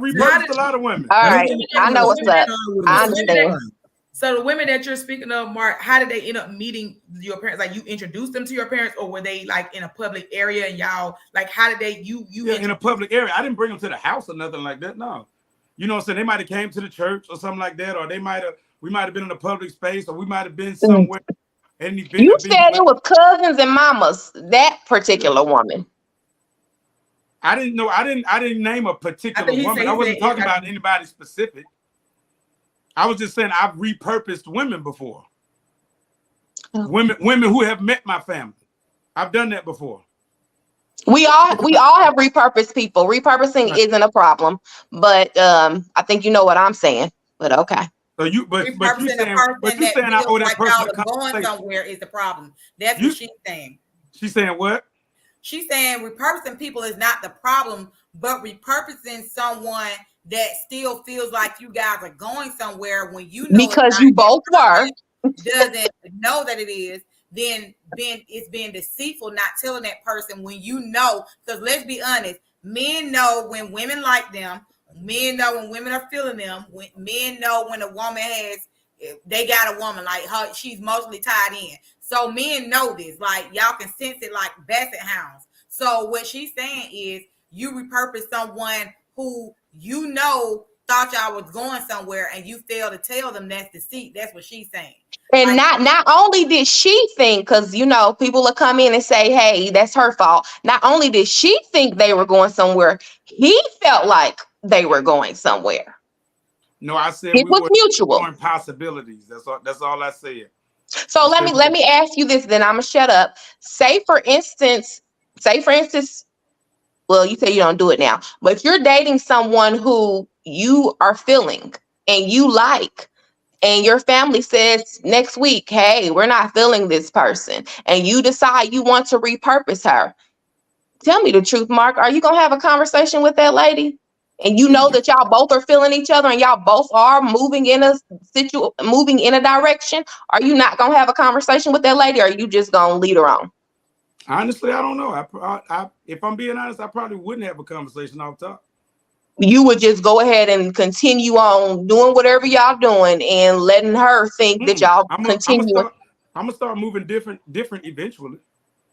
right. I know what's up. I understand. So the women that you're speaking of, Mark, how did they end up meeting your parents? Like you introduced them to your parents, or were they like in a public area and y'all like how did they in a public area? I didn't bring them to the house or nothing like that. No. You know what I'm saying? They might have came to the church or something like that, or we might have been in a public space, or we might have been somewhere. You said it was cousins and mamas, that particular woman. I didn't know. I didn't name a particular woman. I wasn't talking about anybody specific. I was just saying I've repurposed women before. Women who have met my family. I've done that before. We all have repurposed people. Repurposing isn't a problem, but I think you know what I'm saying. But okay. So you, but you repurposing saying, a person but you that saying I feels owe that like person y'all a are going conversation. somewhere is the problem. That's You- what she's saying. She's saying what? She's saying repurposing people is not the problem, but repurposing someone that still feels like you guys are going somewhere when you know it's Because not, you both were. doesn't know that it is, then it's being deceitful, not telling that person when you know. Because let's be honest, men know when women like them, men know when women are feeling them, when men know when a woman they got a woman like her, she's mostly tied in. So men know this, like y'all can sense it like basset hounds. So what she's saying is you repurpose someone who you know thought y'all was going somewhere and you fail to tell them that's deceit. That's what she's saying. And Like, not only did she think, because people will come in and say, hey, that's her fault. Not only did she think they were going somewhere, he felt like they were going somewhere. No, I said It we was were mutual. exploring possibilities. That's all I said. So let me ask you this, then I'm gonna shut up. Say for instance, well, you say you don't do it now, but if you're dating someone who you are feeling and you like, and your family says next week, hey, we're not feeling this person, and you decide you want to repurpose her, tell me the truth, Mark. Are you gonna have a conversation with that lady? And you know that y'all both are feeling each other and y'all both are moving in a direction. Are you not gonna have a conversation with that lady, or are you just gonna lead her on? Honestly, I don't know. I if I'm being honest, I probably wouldn't have a conversation off top. You would just go ahead and continue on doing whatever y'all doing and letting her think that y'all continue. I'm gonna start moving different eventually.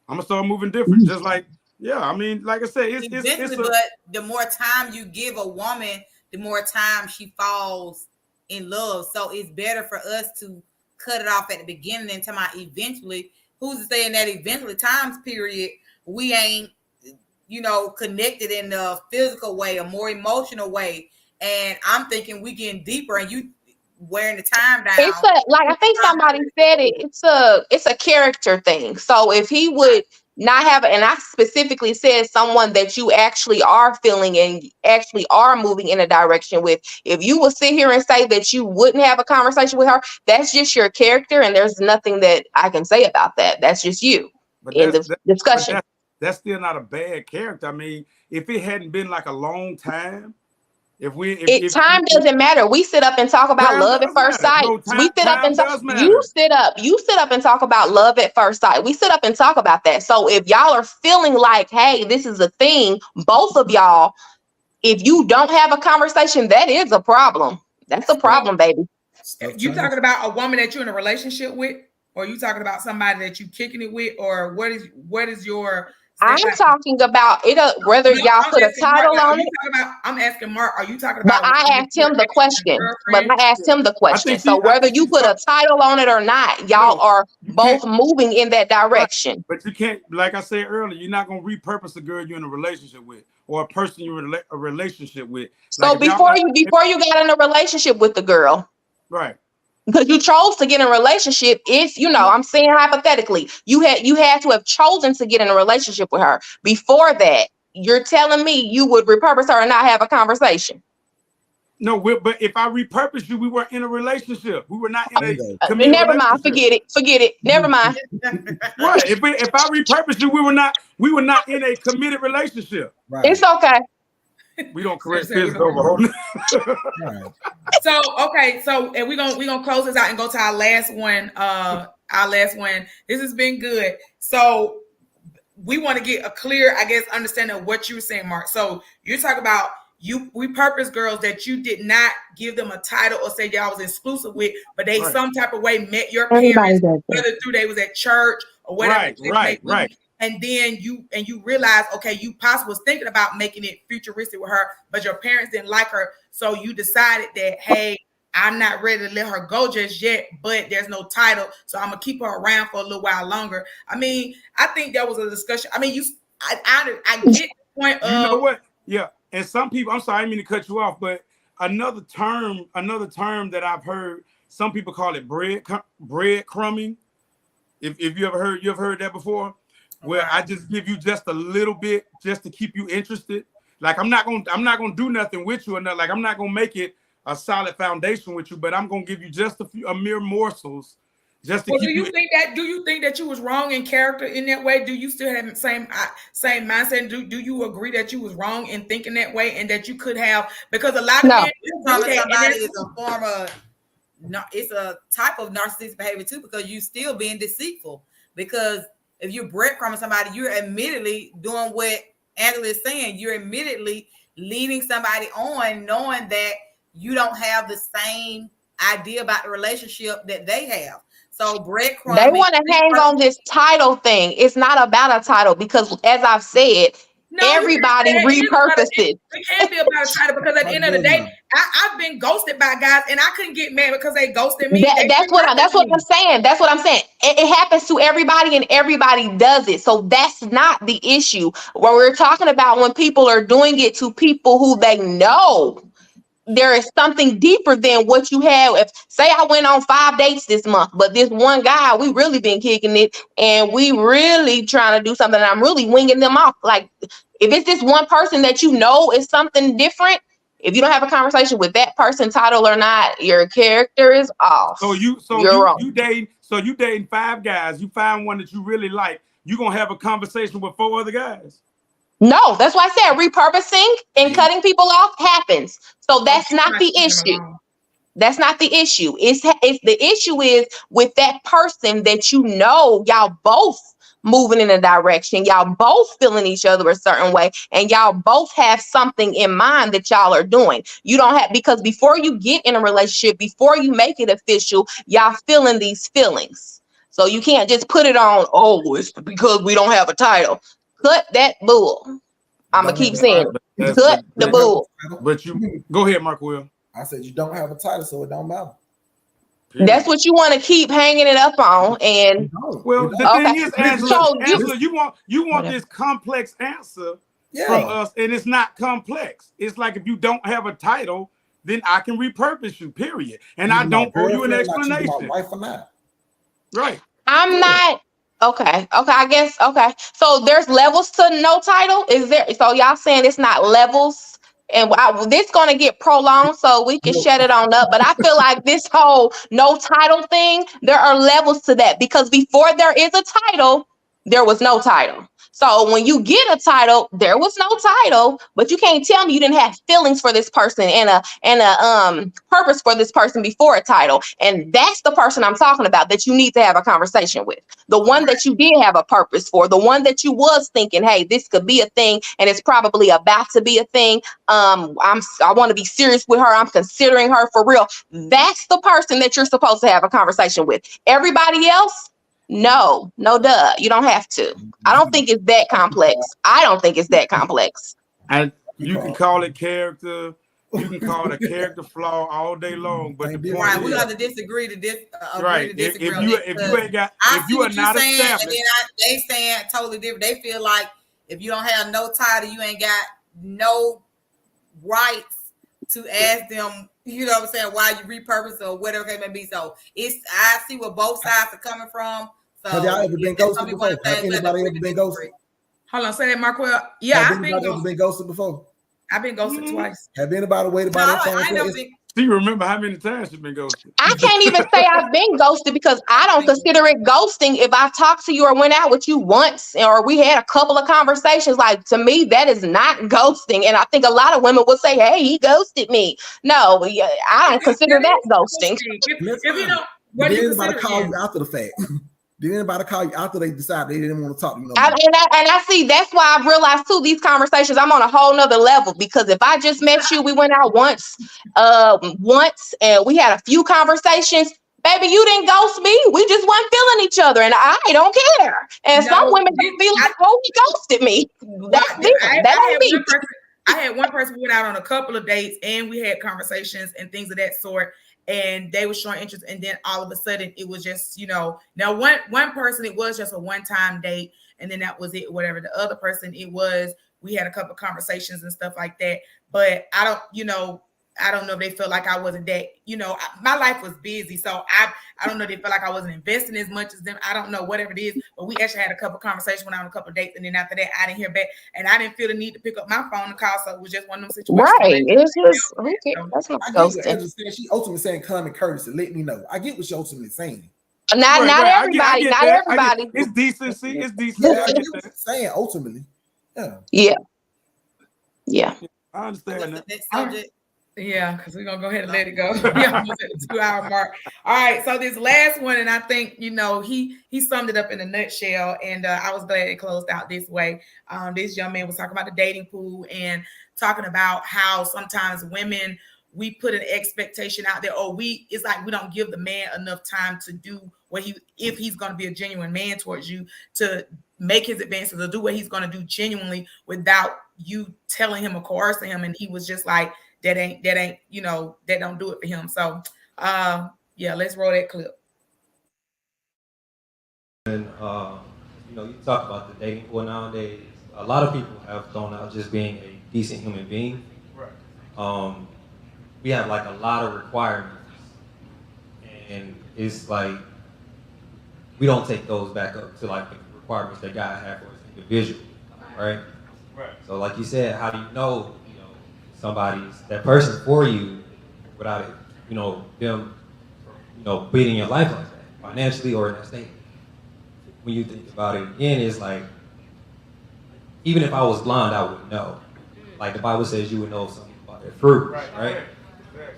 I'm gonna start moving different. Just like, yeah, I mean, like I said, it's but the more time you give a woman, the more time she falls in love. So it's better for us to cut it off at the beginning and tell my eventually. Who's to say in that eventually times period we ain't, connected in a physical way, a more emotional way. And I'm thinking we getting deeper and you wearing the time down. It's I think somebody said it, it's a character thing. So if he would not have, and I specifically said someone that you actually are feeling and actually are moving in a direction with, if you will sit here and say that you wouldn't have a conversation with her, that's just your character, and there's nothing that I can say about that. That's just you in the discussion. That's still not a bad character. I mean, if it hadn't been like a long time, time doesn't matter. We sit up and talk about love at first sight. No, we sit up and talk. You sit up and talk about love at first sight. We sit up and talk about that. So if y'all are feeling like, hey, this is a thing, both of y'all, if you don't have a conversation, that is a problem. That's a problem, baby. You talking about a woman that you're in a relationship with, or you talking about somebody that you kicking it with, or what is your? I'm talking about it. Whether y'all put a title on it. I'm asking Mark. Are you talking about? But I asked him the question. So whether you put a title on it or not, y'all are both moving in that direction. But you can't, like I said earlier, you're not gonna repurpose a girl you're in a relationship with or a person you're in a relationship with. So like before you got in a relationship with the girl, right? Because you chose to get in a relationship. If I'm saying hypothetically, you had to have chosen to get in a relationship with her. Before that, you're telling me you would repurpose her and not have a conversation. No, but if I repurpose you, we weren't in a relationship. We were not in a committed never mind. Forget it. Never mind. What? If I repurpose you, we were not in a committed relationship. Right. It's okay. We don't correct physical over. So and we're gonna close this out and go to our last one. This has been good. So we want to get a clear, understanding of what you were saying, Mark. So you're talking about we purpose girls that you did not give them a title or say y'all was exclusive with, but they some type of way met your parents, whether through they was at church or whatever. Right. And then you realize, okay, you possibly was thinking about making it futuristic with her, but your parents didn't like her. So you decided that, hey, I'm not ready to let her go just yet, but there's no title. So I'm going to keep her around for a little while longer. I mean, I think that was a discussion. I mean, I get the point of. You know what? Yeah. And some people, I'm sorry, I didn't mean to cut you off, but another term that I've heard, some people call it breadcrumbing. If you ever heard that before? Where I just give you just a little bit just to keep you interested. Like I'm not gonna do nothing with you or nothing. Like I'm not gonna make it a solid foundation with you, but I'm gonna give you just a mere morsels just to Well, keep do you think that you was wrong in character in that way? Do you still have the same mindset? Do you agree that you was wrong in thinking that way and that you could have, because a lot of men do Promise that, somebody is a form of it's a type of narcissistic behavior too, because you still being deceitful. Because if you're breadcrumbing somebody, you're admittedly doing what Angela is saying. You're admittedly leading somebody on, knowing that you don't have the same idea about the relationship that they have. So breadcrumbing. They want to hang on this title thing. It's not about a title because, as I've said, everybody repurposes. It can't be about a title, because at the end of the day, I've been ghosted by guys and I couldn't get mad because they ghosted me. That's what I'm saying. That's what I'm saying. It happens to everybody and everybody does it. So that's not the issue. What we're talking about when people are doing it to people who they know. There is something deeper than what you have. If say I went on 5 dates this month, but this one guy, we really been kicking it and we really trying to do something, and I'm really winging them off. Like, if it's this one person that you know is something different, if you don't have a conversation with that person, title or not, your character is off. You're wrong. You dating 5 guys, you find one that you really like, you gonna have a conversation with 4 other guys. No, that's why I said repurposing and cutting people off happens. So that's not the issue. That's not the issue. It's the issue is with that person that you know y'all both moving in a direction, y'all both feeling each other a certain way, and y'all both have something in mind that y'all are doing. You don't have, because before you get in a relationship, before you make it official, y'all feeling these feelings. So you can't just put it on, oh, it's because we don't have a title. Cut that bull. I'm gonna keep saying it. Cut the bull. But you go ahead, Mark Will. I said you don't have a title, so it don't matter. That's what you want to keep hanging it up on. And well, the thing is, Angela, you want this complex answer from us, and it's not complex. It's like, if you don't have a title, then I can repurpose you, period. And I don't owe you an explanation. My wife or not. Right. I'm not. Okay, I guess. Okay, so there's levels to no title. Is there? So y'all saying it's not levels, and this gonna get prolonged, so we can shut it on up. But I feel like this whole no title thing, there are levels to that, because before there is a title, there was no title. So when you get a title, there was no title, but you can't tell me you didn't have feelings for this person and a purpose for this person before a title. And that's the person I'm talking about that you need to have a conversation with. The one that you did have a purpose for, the one that you was thinking, hey, this could be a thing, and it's probably about to be a thing. I want to be serious with her. I'm considering her for real. That's the person that you're supposed to have a conversation with. Everybody else, no, duh. You don't have to. I don't think it's that complex. And you can call it character. You can call it a character flaw all day long. But the point we have to disagree to disagree. If you are not established, and then they saying totally different. They feel like if you don't have no title, you ain't got no rights to ask them, you know what I'm saying, why you repurpose or whatever it may be. So I see where both sides are coming from. So have y'all ever been ghosted before? Have anybody ever been ghosted? Hold on, say that, Markwell. Yeah, I've been ghosted before. I've been ghosted twice. Have anybody waited by that phone? Do you remember how many times you've been ghosted? I can't even say I've been ghosted, because I don't consider it ghosting if I talked to you or went out with you once, or we had a couple of conversations. Like, to me, that is not ghosting. And I think a lot of women will say, hey, he ghosted me. No, I don't consider that ghosting. If you don't, what do you consider? Call you after the fact? Did anybody call you after they decided they didn't want to talk to you no more? And I see, that's why I've realized too, these conversations, I'm on a whole nother level, because if I just met you, we went out once, and we had a few conversations, baby, you didn't ghost me. We just weren't feeling each other, and I don't care. And some women feel like, oh, he ghosted me. That's different. I had one person, we went out on a couple of dates and we had conversations and things of that sort, and they were showing interest, and then all of a sudden it was just, now one person, it was just a one-time date, and then that was it, whatever. The other person, we had a couple of conversations and stuff like that, but I don't, I don't know if they felt like I wasn't that, my life was busy. So I don't know if they felt like I wasn't investing as much as them. I don't know, whatever it is. But we actually had a couple conversations, went on a couple of dates. And then after that, I didn't hear back. And I didn't feel the need to pick up my phone and call. So it was just one of them situations. Right. It's just, okay. That's not I get what ghosting. Angela said. She ultimately saying common courtesy. Let me know. I get what she ultimately saying. Not everybody. I get Not that. everybody. It's decency. It's decency. Yeah, I I get get what that. she's saying ultimately. Yeah. Yeah. Yeah. I understand that. Next subject. Yeah, because we're gonna go ahead and let it go. We almost at the 2-hour mark. All right, so this last one, and I think he summed it up in a nutshell, and I was glad it closed out this way. This young man was talking about the dating pool and talking about how sometimes women, we put an expectation out there, or it's like we don't give the man enough time to do what if he's going to be a genuine man towards you, to make his advances or do what he's going to do genuinely without you telling him or coercing him. And he was just like, that ain't, that don't do it for him. So, yeah, let's roll that clip. And, you talk about the dating pool nowadays. A lot of people have thrown out just being a decent human being. Right. We have like a lot of requirements. And it's like, we don't take those back up to like the requirements that God had for us individually, right? Right. So like you said, how do you know, somebody's that person for you without it, them, beating your life like that, financially or in that state? When you think about it again, it's like, even if I was blind, I would know. Like the Bible says, you would know something about their fruit, right?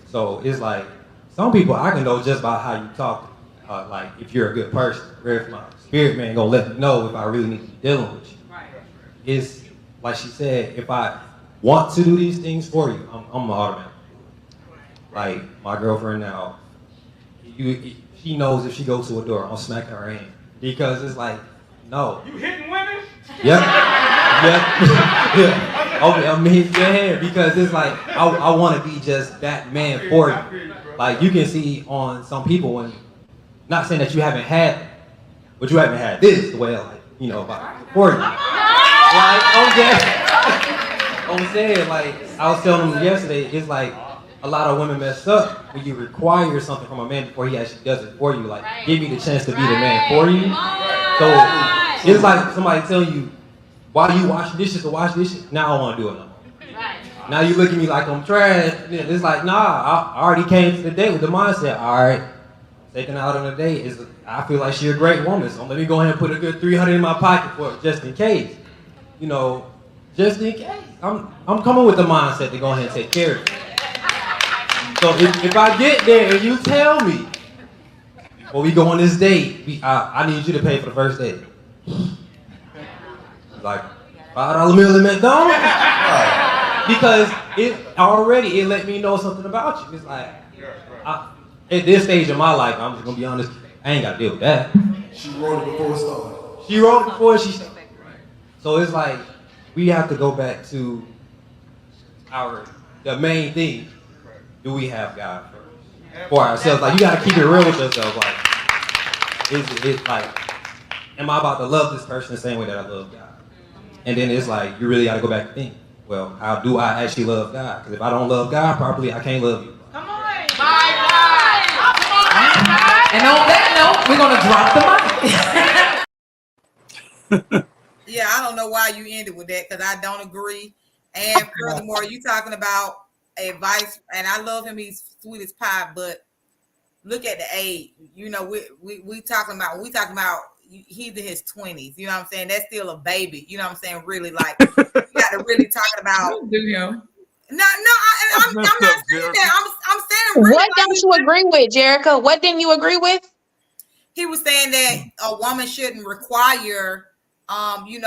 So it's like, some people I can know just by how you talk. Like if you're a good person, or if my spirit man gonna let me know if I really need to be dealing with you. Right. It's like she said, if I want to do these things for you, I'm automatic. Like my girlfriend now, she knows if she goes to a door, I'll smack her hand. Because it's like, no. You hitting women? Yep. Yeah. Okay, I'm hitting your hand because it's like, I want to be just that man for you. Like you can see on some people when, not saying that you haven't had that, but you haven't had this the way about for you. Like, I'm saying, like, I was telling them yesterday, it's like a lot of women mess up when you require something from a man before he actually does it for you. Like, give me the chance to be the man for you. So it's like somebody telling you, why you wash dishes or wash dishes? Now I don't want to do it no more. Now you look at me like I'm trash. It's like, nah, I already came to the date with the mindset, all right, taking her out on a date, I feel like she's a great woman, so let me go ahead and put a good 300 in my pocket for her, just in case. Just in case. I'm coming with the mindset to go ahead and take care of it. So if I get there and you tell me, well, we go on this date, I need you to pay for the first date. Like $5 meal at McDonald's? Because it let me know something about you. It's like, at this stage of my life, I'm just gonna be honest, I ain't gotta deal with that. She wrote it before it started. She wrote it before she started. So it's like, we have to go back to the main thing. Do we have God first? For ourselves. Like, you gotta keep it real with yourself. Like, it's like, am I about to love this person the same way that I love God? And then it's like, you really gotta go back and think, well, how do I actually love God? Because if I don't love God properly, I can't love you. Come on. My God. And on that note, we're gonna drop the mic. Yeah, I don't know why you ended with that because I don't agree. And furthermore, you talking about advice, and I love him. He's sweet as pie, but look at the age. We talking about he's in his 20s. You know what I'm saying? That's still a baby. You know what I'm saying? Really, like you got to really talking about. Don't do him. No, I'm not saying that. I'm saying really what don't you agree with, Jerica? What didn't you agree with? He was saying that a woman shouldn't require. You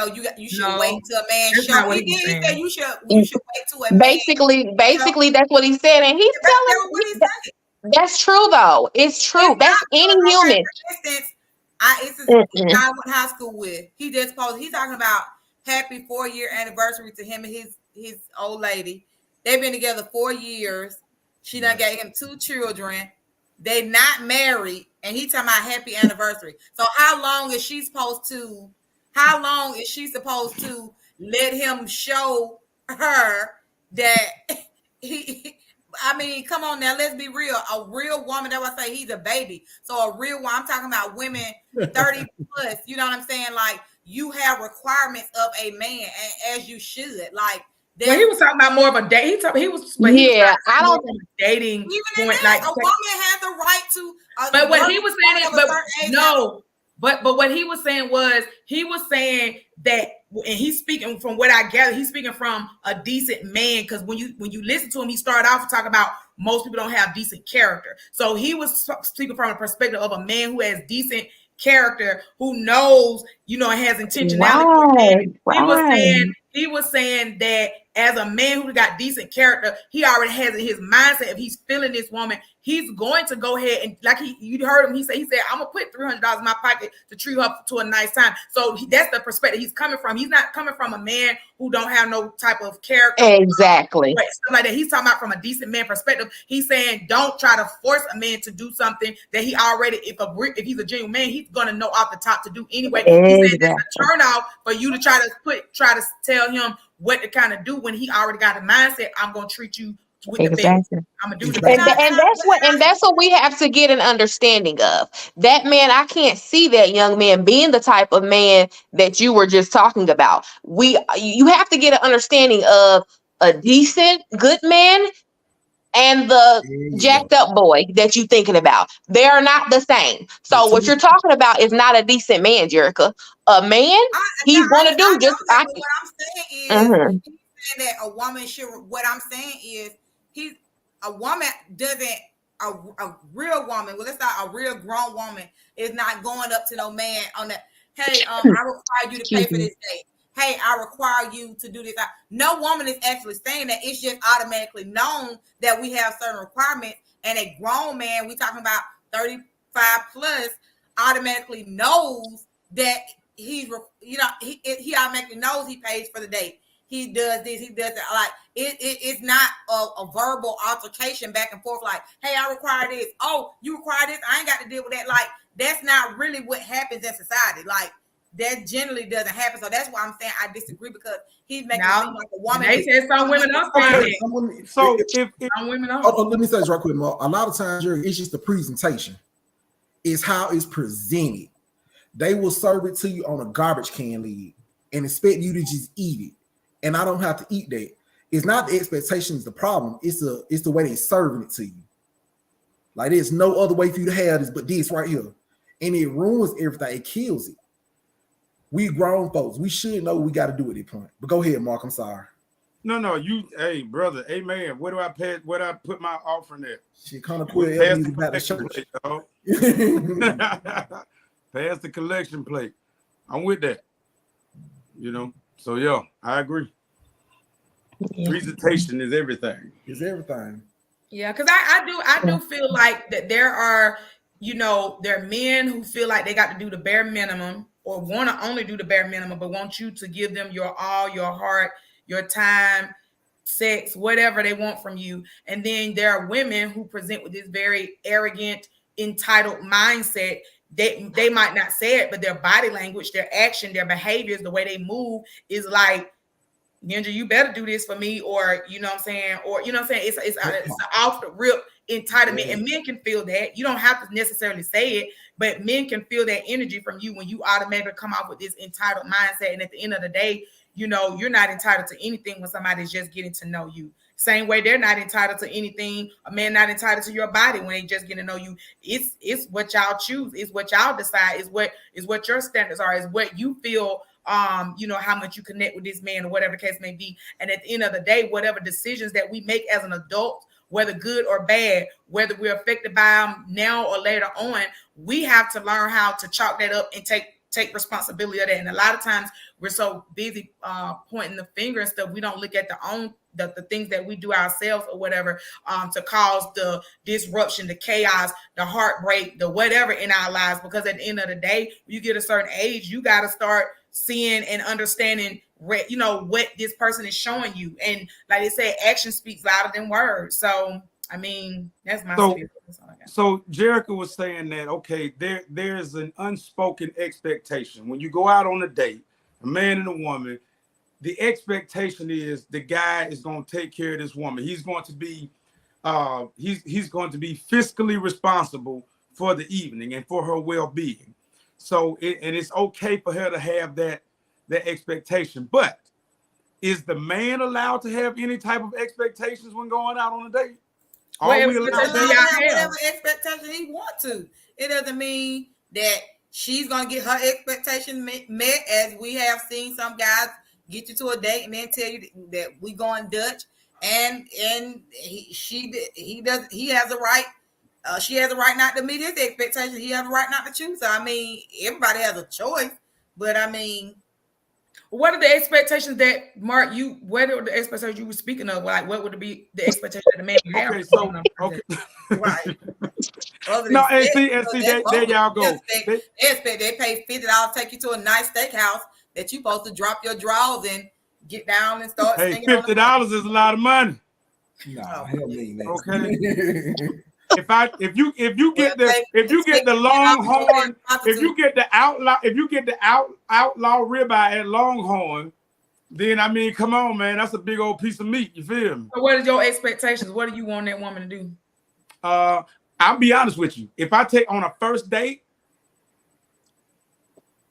should wait till a man show. He said you should wait till a man. Basically, that's what he said, and he's telling. That's true, though. It's true. That's any human. For instance, this is the guy I went to high school with. He just posted. He's talking about happy 4-year anniversary to him and his old lady. They've been together 4 years. She done gave him 2 children. They not married, and he talking about happy anniversary. So how long is she supposed to let him show her that I mean, come on now, let's be real. A real woman, that's why I say he's a baby. So a real one, I'm talking about women 30 plus, you know what I'm saying? Like, you have requirements of a man, and as you should. Like, well, he was talking about more of a date. He was I don't. from a dating even point. that, Like, a woman has the right to. But what he was saying, but what he was saying that, and he's speaking from what I gather, he's speaking from a decent man, because when you listen to him, he started off talking about most people don't have decent character. So he was speaking from a perspective of a man who has decent character, who knows, and has intentionality. He was saying that as a man who got decent character, he already has in his mindset, if he's feeling this woman, he's going to go ahead and, like, you heard him, he said, I'm gonna put $300 in my pocket to treat her to a nice time. So that's the perspective he's coming from. He's not coming from a man who don't have no type of character. Exactly. Stuff like that. He's talking about from a decent man perspective. He's saying, don't try to force a man to do something that he already, if he's a genuine man, he's gonna know off the top to do anyway. He said that's a turn off for you to try to tell him what to kind of do when he already got a mindset. I'm gonna treat you with the best. I'm gonna do the best. And that's what we have to get an understanding of. That man, I can't see that young man being the type of man that you were just talking about. You have to get an understanding of a decent, good man and the jacked up boy that you're thinking about. They are not the same. So what you're talking about is not a decent man, Jerica. A man, he's going to do just. What I'm saying is, he's saying that a woman should. What I'm saying is, a woman doesn't. A real woman, well, it's not a real grown woman, is not going up to no man on that. Hey, I require you to pay for this date. Hey, I require you to do this. No woman is actually saying that. It's just automatically known that we have certain requirements, and a grown man, we talking about 35 plus, automatically knows that he automatically knows he pays for the date. He does this, he does that. Like, it's not a verbal altercation back and forth. Like, hey, I require this. Oh, you require this. I ain't got to deal with that. Like, that's not really what happens in society. Like, that generally doesn't happen. So that's why I'm saying I disagree, because he's making it seem like a woman. They said some women are saying it. So if some women are. Let me say this right quick, Mark. A lot of times, it's just the presentation. It's how it's presented. They will serve it to you on a garbage can lid and expect you to just eat it. And I don't have to eat that. It's not the expectations the problem. It's the way they're serving it to you. Like, there's no other way for you to have this but this right here. And it ruins everything. It kills it. We grown folks. We should know what we got to do at this point. But go ahead, Mark. I'm sorry. No, hey, brother, amen. Where do I pay? Where do I put my offering at? She kind of quit about the church. Pass the collection plate. I'm with that. So yeah, I agree. Yeah. Presentation is everything. It's everything. Yeah, because I do feel like that there are, there are men who feel like they got to do the bare minimum, or want to only do the bare minimum, but want you to give them your all, your heart, your time, sex, whatever they want from you. And then there are women who present with this very arrogant, entitled mindset. They might not say it, but their body language, their action, their behaviors, the way they move is like, Ninja, you better do this for me, or you know what I'm saying, or you know what I'm saying. It's off the rip entitlement, and men can feel that. You don't have to necessarily say it, but men can feel that energy from you when you automatically come off with this entitled mindset. And at the end of the day, you're not entitled to anything when somebody's just getting to know you. Same way they're not entitled to anything. A man not entitled to your body when they just getting to know you. It's what y'all choose. It's what y'all decide. Is what your standards are. Is what you feel. How much you connect with this man, or whatever the case may be. And at the end of the day, whatever decisions that we make as an adult, whether good or bad, whether we're affected by them now or later on, we have to learn how to chalk that up and take responsibility of that. And a lot of times we're so busy pointing the finger and stuff, we don't look at the things that we do ourselves or whatever, to cause the disruption, the chaos, the heartbreak, the whatever in our lives. Because at the end of the day, when you get a certain age, you got to start seeing and understanding, what this person is showing you. And like they say, action speaks louder than words. So, I mean, that's my spirit. So Jerica was saying that, okay, there's an unspoken expectation. When you go out on a date, a man and a woman, the expectation is the guy is going to take care of this woman. He's going to be he's going to be fiscally responsible for the evening and for her well-being. So it's okay for her to have that expectation. But is the man allowed to have any type of expectations when going out on a date? Are we allowed to have whatever expectation he wants to? It doesn't mean that she's gonna get her expectation met, as we have seen some guys get you to a date and then tell you that we going Dutch, and he has a right. She has a right not to meet his expectations. He has a right not to choose. So, I mean, everybody has a choice, but I mean, what are the expectations that Mark? What are the expectations you were speaking of? Like, what would be the expectation that the man would have? Okay, so right. No, and see, there y'all go. They pay $50, take you to a nice steakhouse that you supposed to drop your drawers and get down and start. Hey, $50 is a lot of money. Nah, hell me, okay. If you get the Longhorn, if you get the outlaw ribeye at Longhorn, then I mean, come on, man, that's a big old piece of meat. You feel me? So what is your expectations? What do you want that woman to do? I'll be honest with you. If I take on a first date,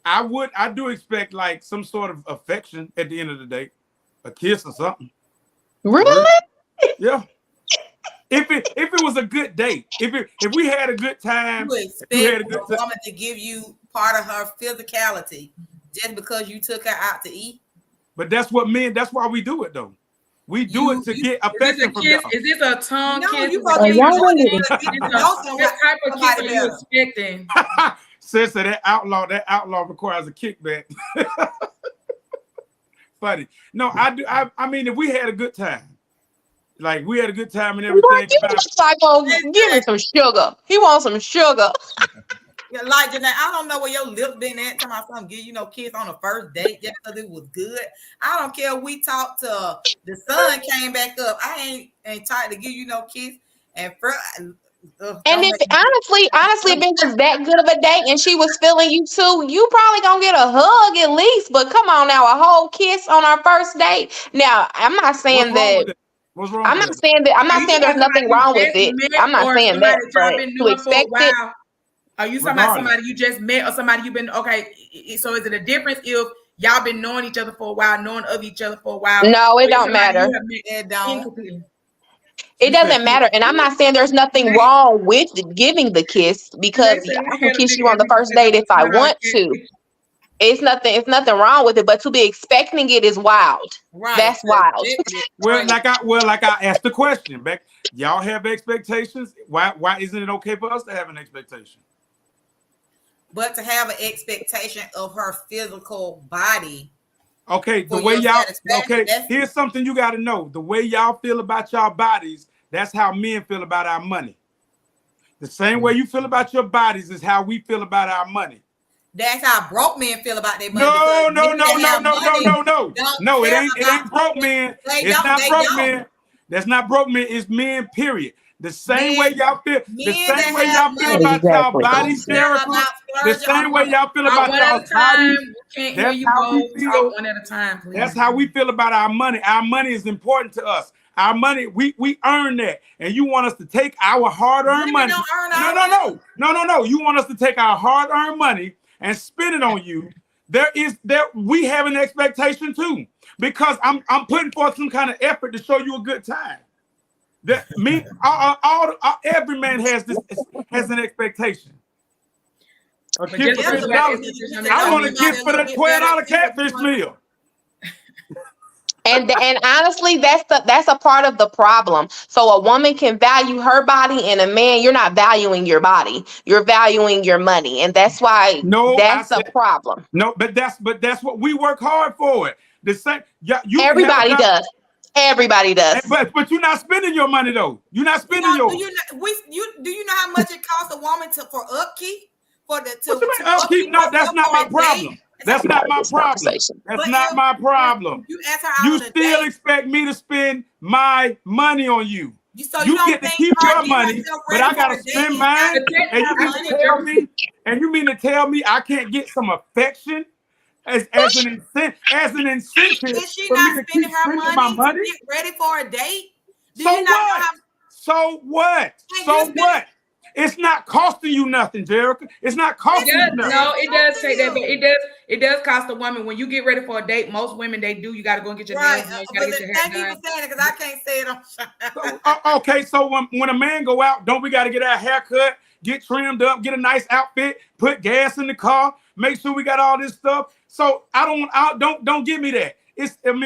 I do expect like some sort of affection at the end of the day, a kiss or something. Really? Yeah. If it was a good date, if we had a good time, you expect a woman to give you part of her physicality just because you took her out to eat. But that's why we do it though. We do it to get affection from y'all. Is this a tongue kiss? What type of kiss are you expecting? Sister, that outlaw requires a kickback. Funny. No, I do. I mean, if we had a good time. Like we had a good time and everything. Give him some sugar. He wants some sugar. Yeah, like Janae, I don't know where your lips been at. Time I something give you no kiss on the first date just because it was good. I don't care. We talked to the sun came back up. I ain't tired to give you no kiss. And if honestly, if it was that good of a date and she was feeling you too, you probably gonna get a hug at least. But come on now, a whole kiss on our first date. Now, I'm not saying that. What's wrong? I'm not saying there's nothing wrong with it. I'm not saying that, but to expect it. Are you talking about somebody you just met or somebody you've been okay? So is it a difference if y'all been knowing each other for a while, knowing of each other for a while? No, it don't matter. It doesn't matter, and I'm not saying there's nothing wrong with giving the kiss because I can kiss you on the first date if I want to. It's nothing wrong with it, but to be expecting it is wild. Right. That's wild. Like I asked the question back. Y'all have expectations. Why isn't it okay for us to have an expectation? But to have an expectation of her physical body. Okay, the way y'all here's something you got to know. The way y'all feel about y'all bodies, that's how men feel about our money. The same way you feel about your bodies is how we feel about our money. That's how broke men feel about their money. No, it ain't broke men. It's not broke men. That's not broke men. It's men, period. The same way y'all feel, the same way y'all feel about y'all bodies, the same way y'all feel about y'all bodies. That's how we feel. One at a time, please. That's how we feel about our money. Our money is important to us. Our money, we earn that, and you want us to take our hard-earned money. No. You want us to take our hard-earned money and spend it on you. We have an expectation too, because I'm putting forth some kind of effort to show you a good time. Every man has an expectation. A kiss for $50. I want a kiss for that $12 catfish meal. And honestly, that's a part of the problem. So a woman can value her body, and a man, you're not valuing your body. You're valuing your money, and that's why that's a problem. No, but that's what we work hard for. It the same. Everybody does. Everybody does. But you're not spending your money though. You're not spending yours. Do you know how much it costs a woman for upkeep? Upkeep? No, that's not my problem. That's not my problem. That's not my problem. You still expect me to spend my money on you. You get to keep your money, but I gotta spend mine. And you mean to tell me I can't get some affection as an incentive is she not spending her money to get ready for a date? So what? So what? So what? It's not costing you nothing, Jerica. It's not costing you nothing. No, it does take that, but it does cost a woman when you get ready for a date. Most women they do. You got to go and get your nails done. You got to get your hair done. Thank you for saying it because I can't say it on. Okay, so when a man go out, don't we got to get our hair cut, get trimmed up, get a nice outfit, put gas in the car, make sure we got all this stuff. So don't give me that.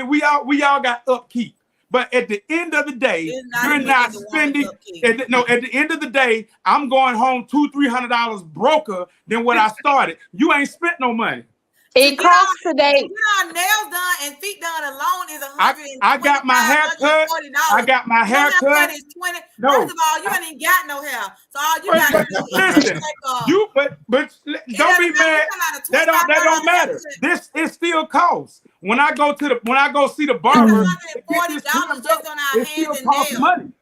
We all got upkeep. But at the end of the day, you're not spending. At the end of the day, I'm going home $200-300 broker than what I started. You ain't spent no money. It costs today. To get our nails done and feet done alone is $120. I got my hair cut. I got my hair cut. Is 20. No. First of all, you ain't even got no hair, so all you got to do is listen. But don't be mad. That don't matter. This it still costs. When I go see the barber, $140 just on our hands and nails. Money.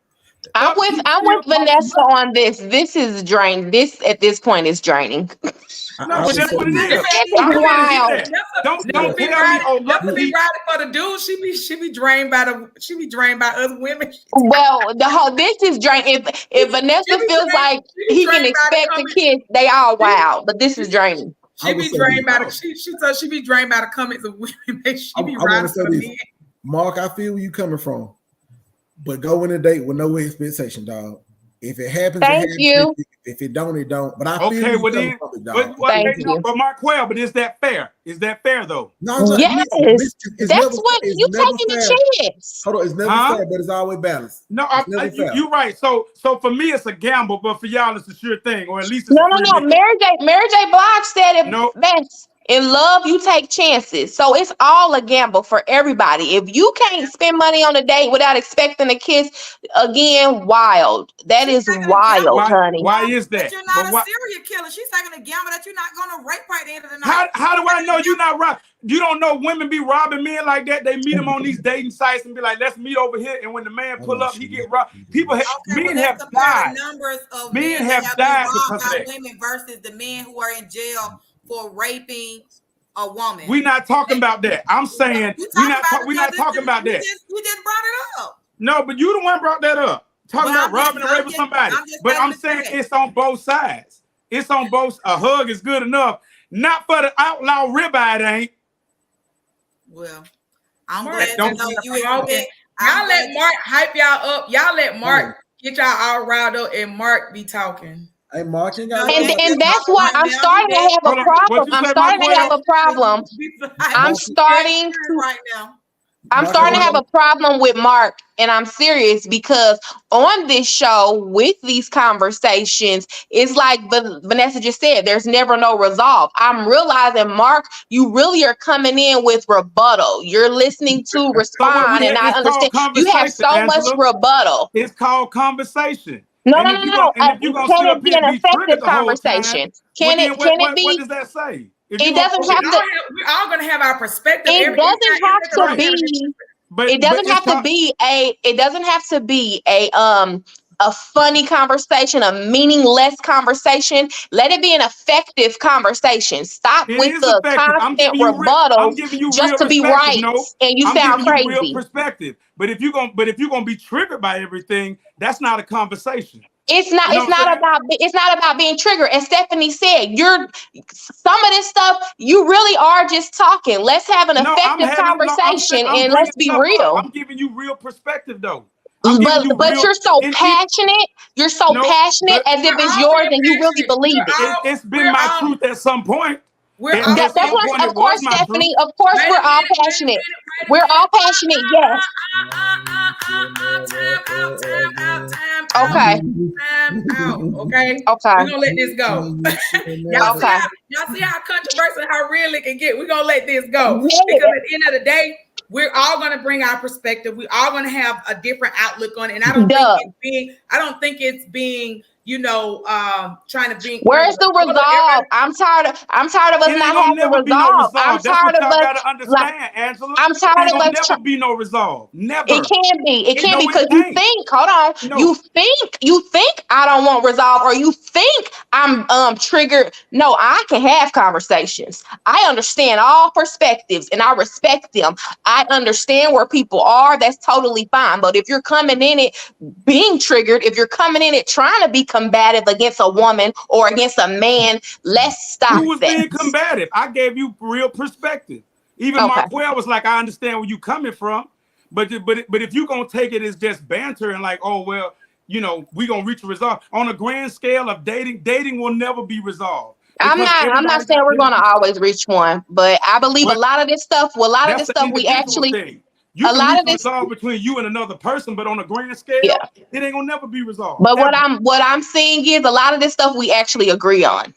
I'm with Vanessa on this. This is draining. This at this point is draining. No, but that's what it is. Wild. Don't be riding for the dude. She be drained by other women. Well, this is draining. If Vanessa feels like he can expect a kiss, they all wild. But this is draining. She be drained by the comments of women. She be riding for men. Mark, I feel where you coming from, but go in a date with no expectation, dog. If it happens, thank you. If it don't, it don't. But I feel okay, well then, but Marquel, but is that fair? Is that fair though? No, yes, that's what you taking a chance. Hold on, it's never fair, but it's always balanced. No, you're right. So for me, it's a gamble, but for y'all, it's a sure thing, or at least it's no. Mary J. Blige said it best. In love, you take chances. So it's all a gamble for everybody. If you can't spend money on a date without expecting a kiss, again, wild. That is wild, honey. Why is that? But you're not a serial killer. She's taking a gamble that you're not going to rape right at the end of the night. How do I know you're not robbing? You don't know women be robbing men like that. They meet them on these dating sites and be like, let's meet over here. And when the man pull up, he get robbed. Men have died. Numbers of men have died because of women versus the men who are in jail for raping a woman. We're not talking about that. I'm saying we're not talking about that. You just brought it up. No, but you the one brought that up. Talking about robbing and raping somebody. But I'm saying it's on both sides. It's on both. A hug is good enough. Not for the outlaw ribeye, it ain't. Well, I'm glad to know you y'all let Mark hype y'all up. Y'all let Mark get y'all all riled up and Mark be talking. Hey, Mark, and that's why I'm starting to have a problem. I'm starting to have a problem. I'm starting to have a problem with Mark, and I'm serious because on this show with these conversations, it's like Vanessa just said, there's never no resolve. I'm realizing, Mark, you really are coming in with rebuttal. You're listening to respond, and I understand you have so much rebuttal. It's called conversation. No. Can it be an effective conversation? Can it be? What does that say? It doesn't have to. We're all going to have our perspective. It doesn't have to be. It doesn't have to be a. It doesn't have to be a funny conversation, a meaningless conversation. Let it be an effective conversation. Stop with the constant rebuttal just to be right, and you sound crazy. Real perspective. But if you're gonna be triggered by everything, that's not a conversation. It's not. It's not about being triggered. As Stephanie said, some of this stuff you really are just talking. Let's have an effective conversation and let's be real. I'm giving you real perspective though. But you're so passionate. You're so passionate as if it's yours and you really believe it. It's been my truth at some point. That's what, of course, Stephanie. Of course, we're all passionate. We're all passionate. Yes. Okay. Okay. We're gonna let this go. Y'all see how controversial, how real it can get. We're gonna let this go because at the end of the day, we're all going to bring our perspective. We're all going to have a different outlook on it. And I don't think it's being, trying to bring. Where's the resolve? I'm tired of us It ain't not gonna having never be no resolve. I'm resolve. That's what tired of y'all us. gotta understand, Angela. I'm It tired ain't of gonna us. never be no resolve. Never. It can be. It can No, be it because you can't. think. Hold on. No. You think I don't want resolve, or you think I'm triggered. No, I can have conversations. I understand all perspectives and I respect them. I understand where people are. That's totally fine. But if you're coming in it being triggered, if you're coming in it trying to be combative against a woman or against a man, let's stop Who was that. being combative? I gave you real perspective. Even Marquel was like, I understand where you coming from, but if you gonna take it as just banter and like, oh well, we gonna reach a resolve on a grand scale of dating will never be resolved. I'm not saying we're gonna always reach one, but I believe a lot of this stuff. Well, a lot of this stuff we actually. Thing. You can reach a resolve between you and another person, but on a grand scale, it ain't gonna never be resolved. But what I'm seeing is a lot of this stuff we actually agree on.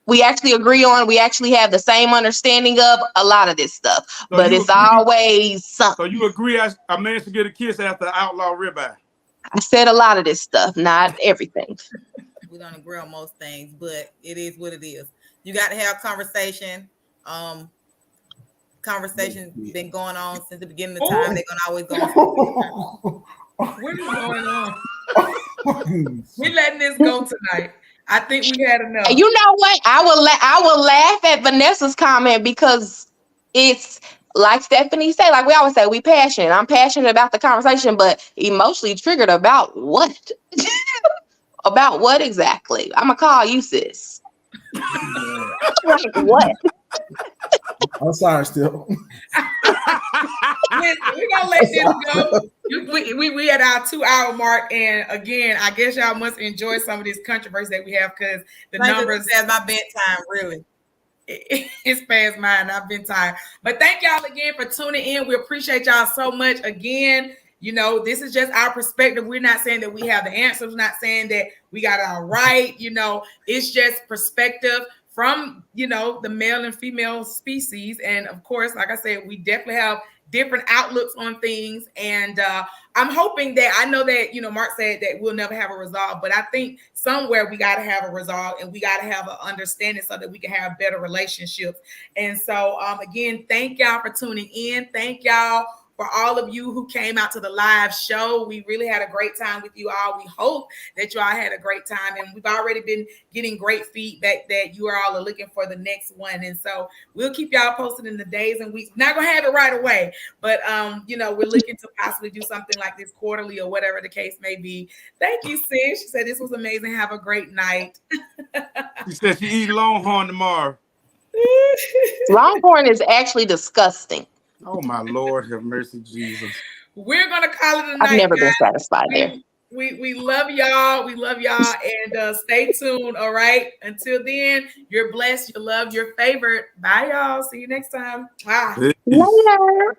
We actually agree on. We actually have the same understanding of a lot of this stuff. So but it's always something. So you agree a man should get a kiss after outlaw ribeye? I said a lot of this stuff, not everything. We don't agree on most things, but it is what it is. You got to have conversation. Conversation been going on since the beginning of time. They're gonna always go on. What is going on? We're letting this go tonight. I think we had enough. You know what? I will laugh at Vanessa's comment because it's like Stephanie said, like we always say, we passionate. I'm passionate about the conversation, but emotionally triggered about what? About what exactly? I'm gonna call you sis. Like what? I'm sorry, still. We're gonna let this go. We at our 2-hour mark, and again, I guess y'all must enjoy some of this controversy that we have because the numbers. Past my bedtime, really. It's past mine. I've been tired, but thank y'all again for tuning in. We appreciate y'all so much. Again, this is just our perspective. We're not saying that we have the answers. We're not saying that we got it all right. It's just perspective from, the male and female species. And of course, like I said, we definitely have different outlooks on things. And I'm hoping that, I know that, Mark said that we'll never have a resolve, but I think somewhere we got to have a resolve and we got to have an understanding so that we can have better relationships. And so, again, thank y'all for tuning in. Thank y'all for all of you who came out to the live show. We really had a great time with you all. We hope that you all had a great time. And we've already been getting great feedback that you all are looking for the next one. And so we'll keep y'all posted in the days and weeks. Not going to have it right away, but, we're looking to possibly do something like this quarterly or whatever the case may be. Thank you, sis. She said this was amazing. Have a great night. She said she eat Longhorn tomorrow. Longhorn is actually disgusting. Oh my Lord, have mercy, Jesus. We're gonna call it a night. I've never been satisfied there. We love y'all. We love y'all, and stay tuned. All right. Until then, you're blessed. You're loved. You're favored. Bye, y'all. See you next time. Bye. Later.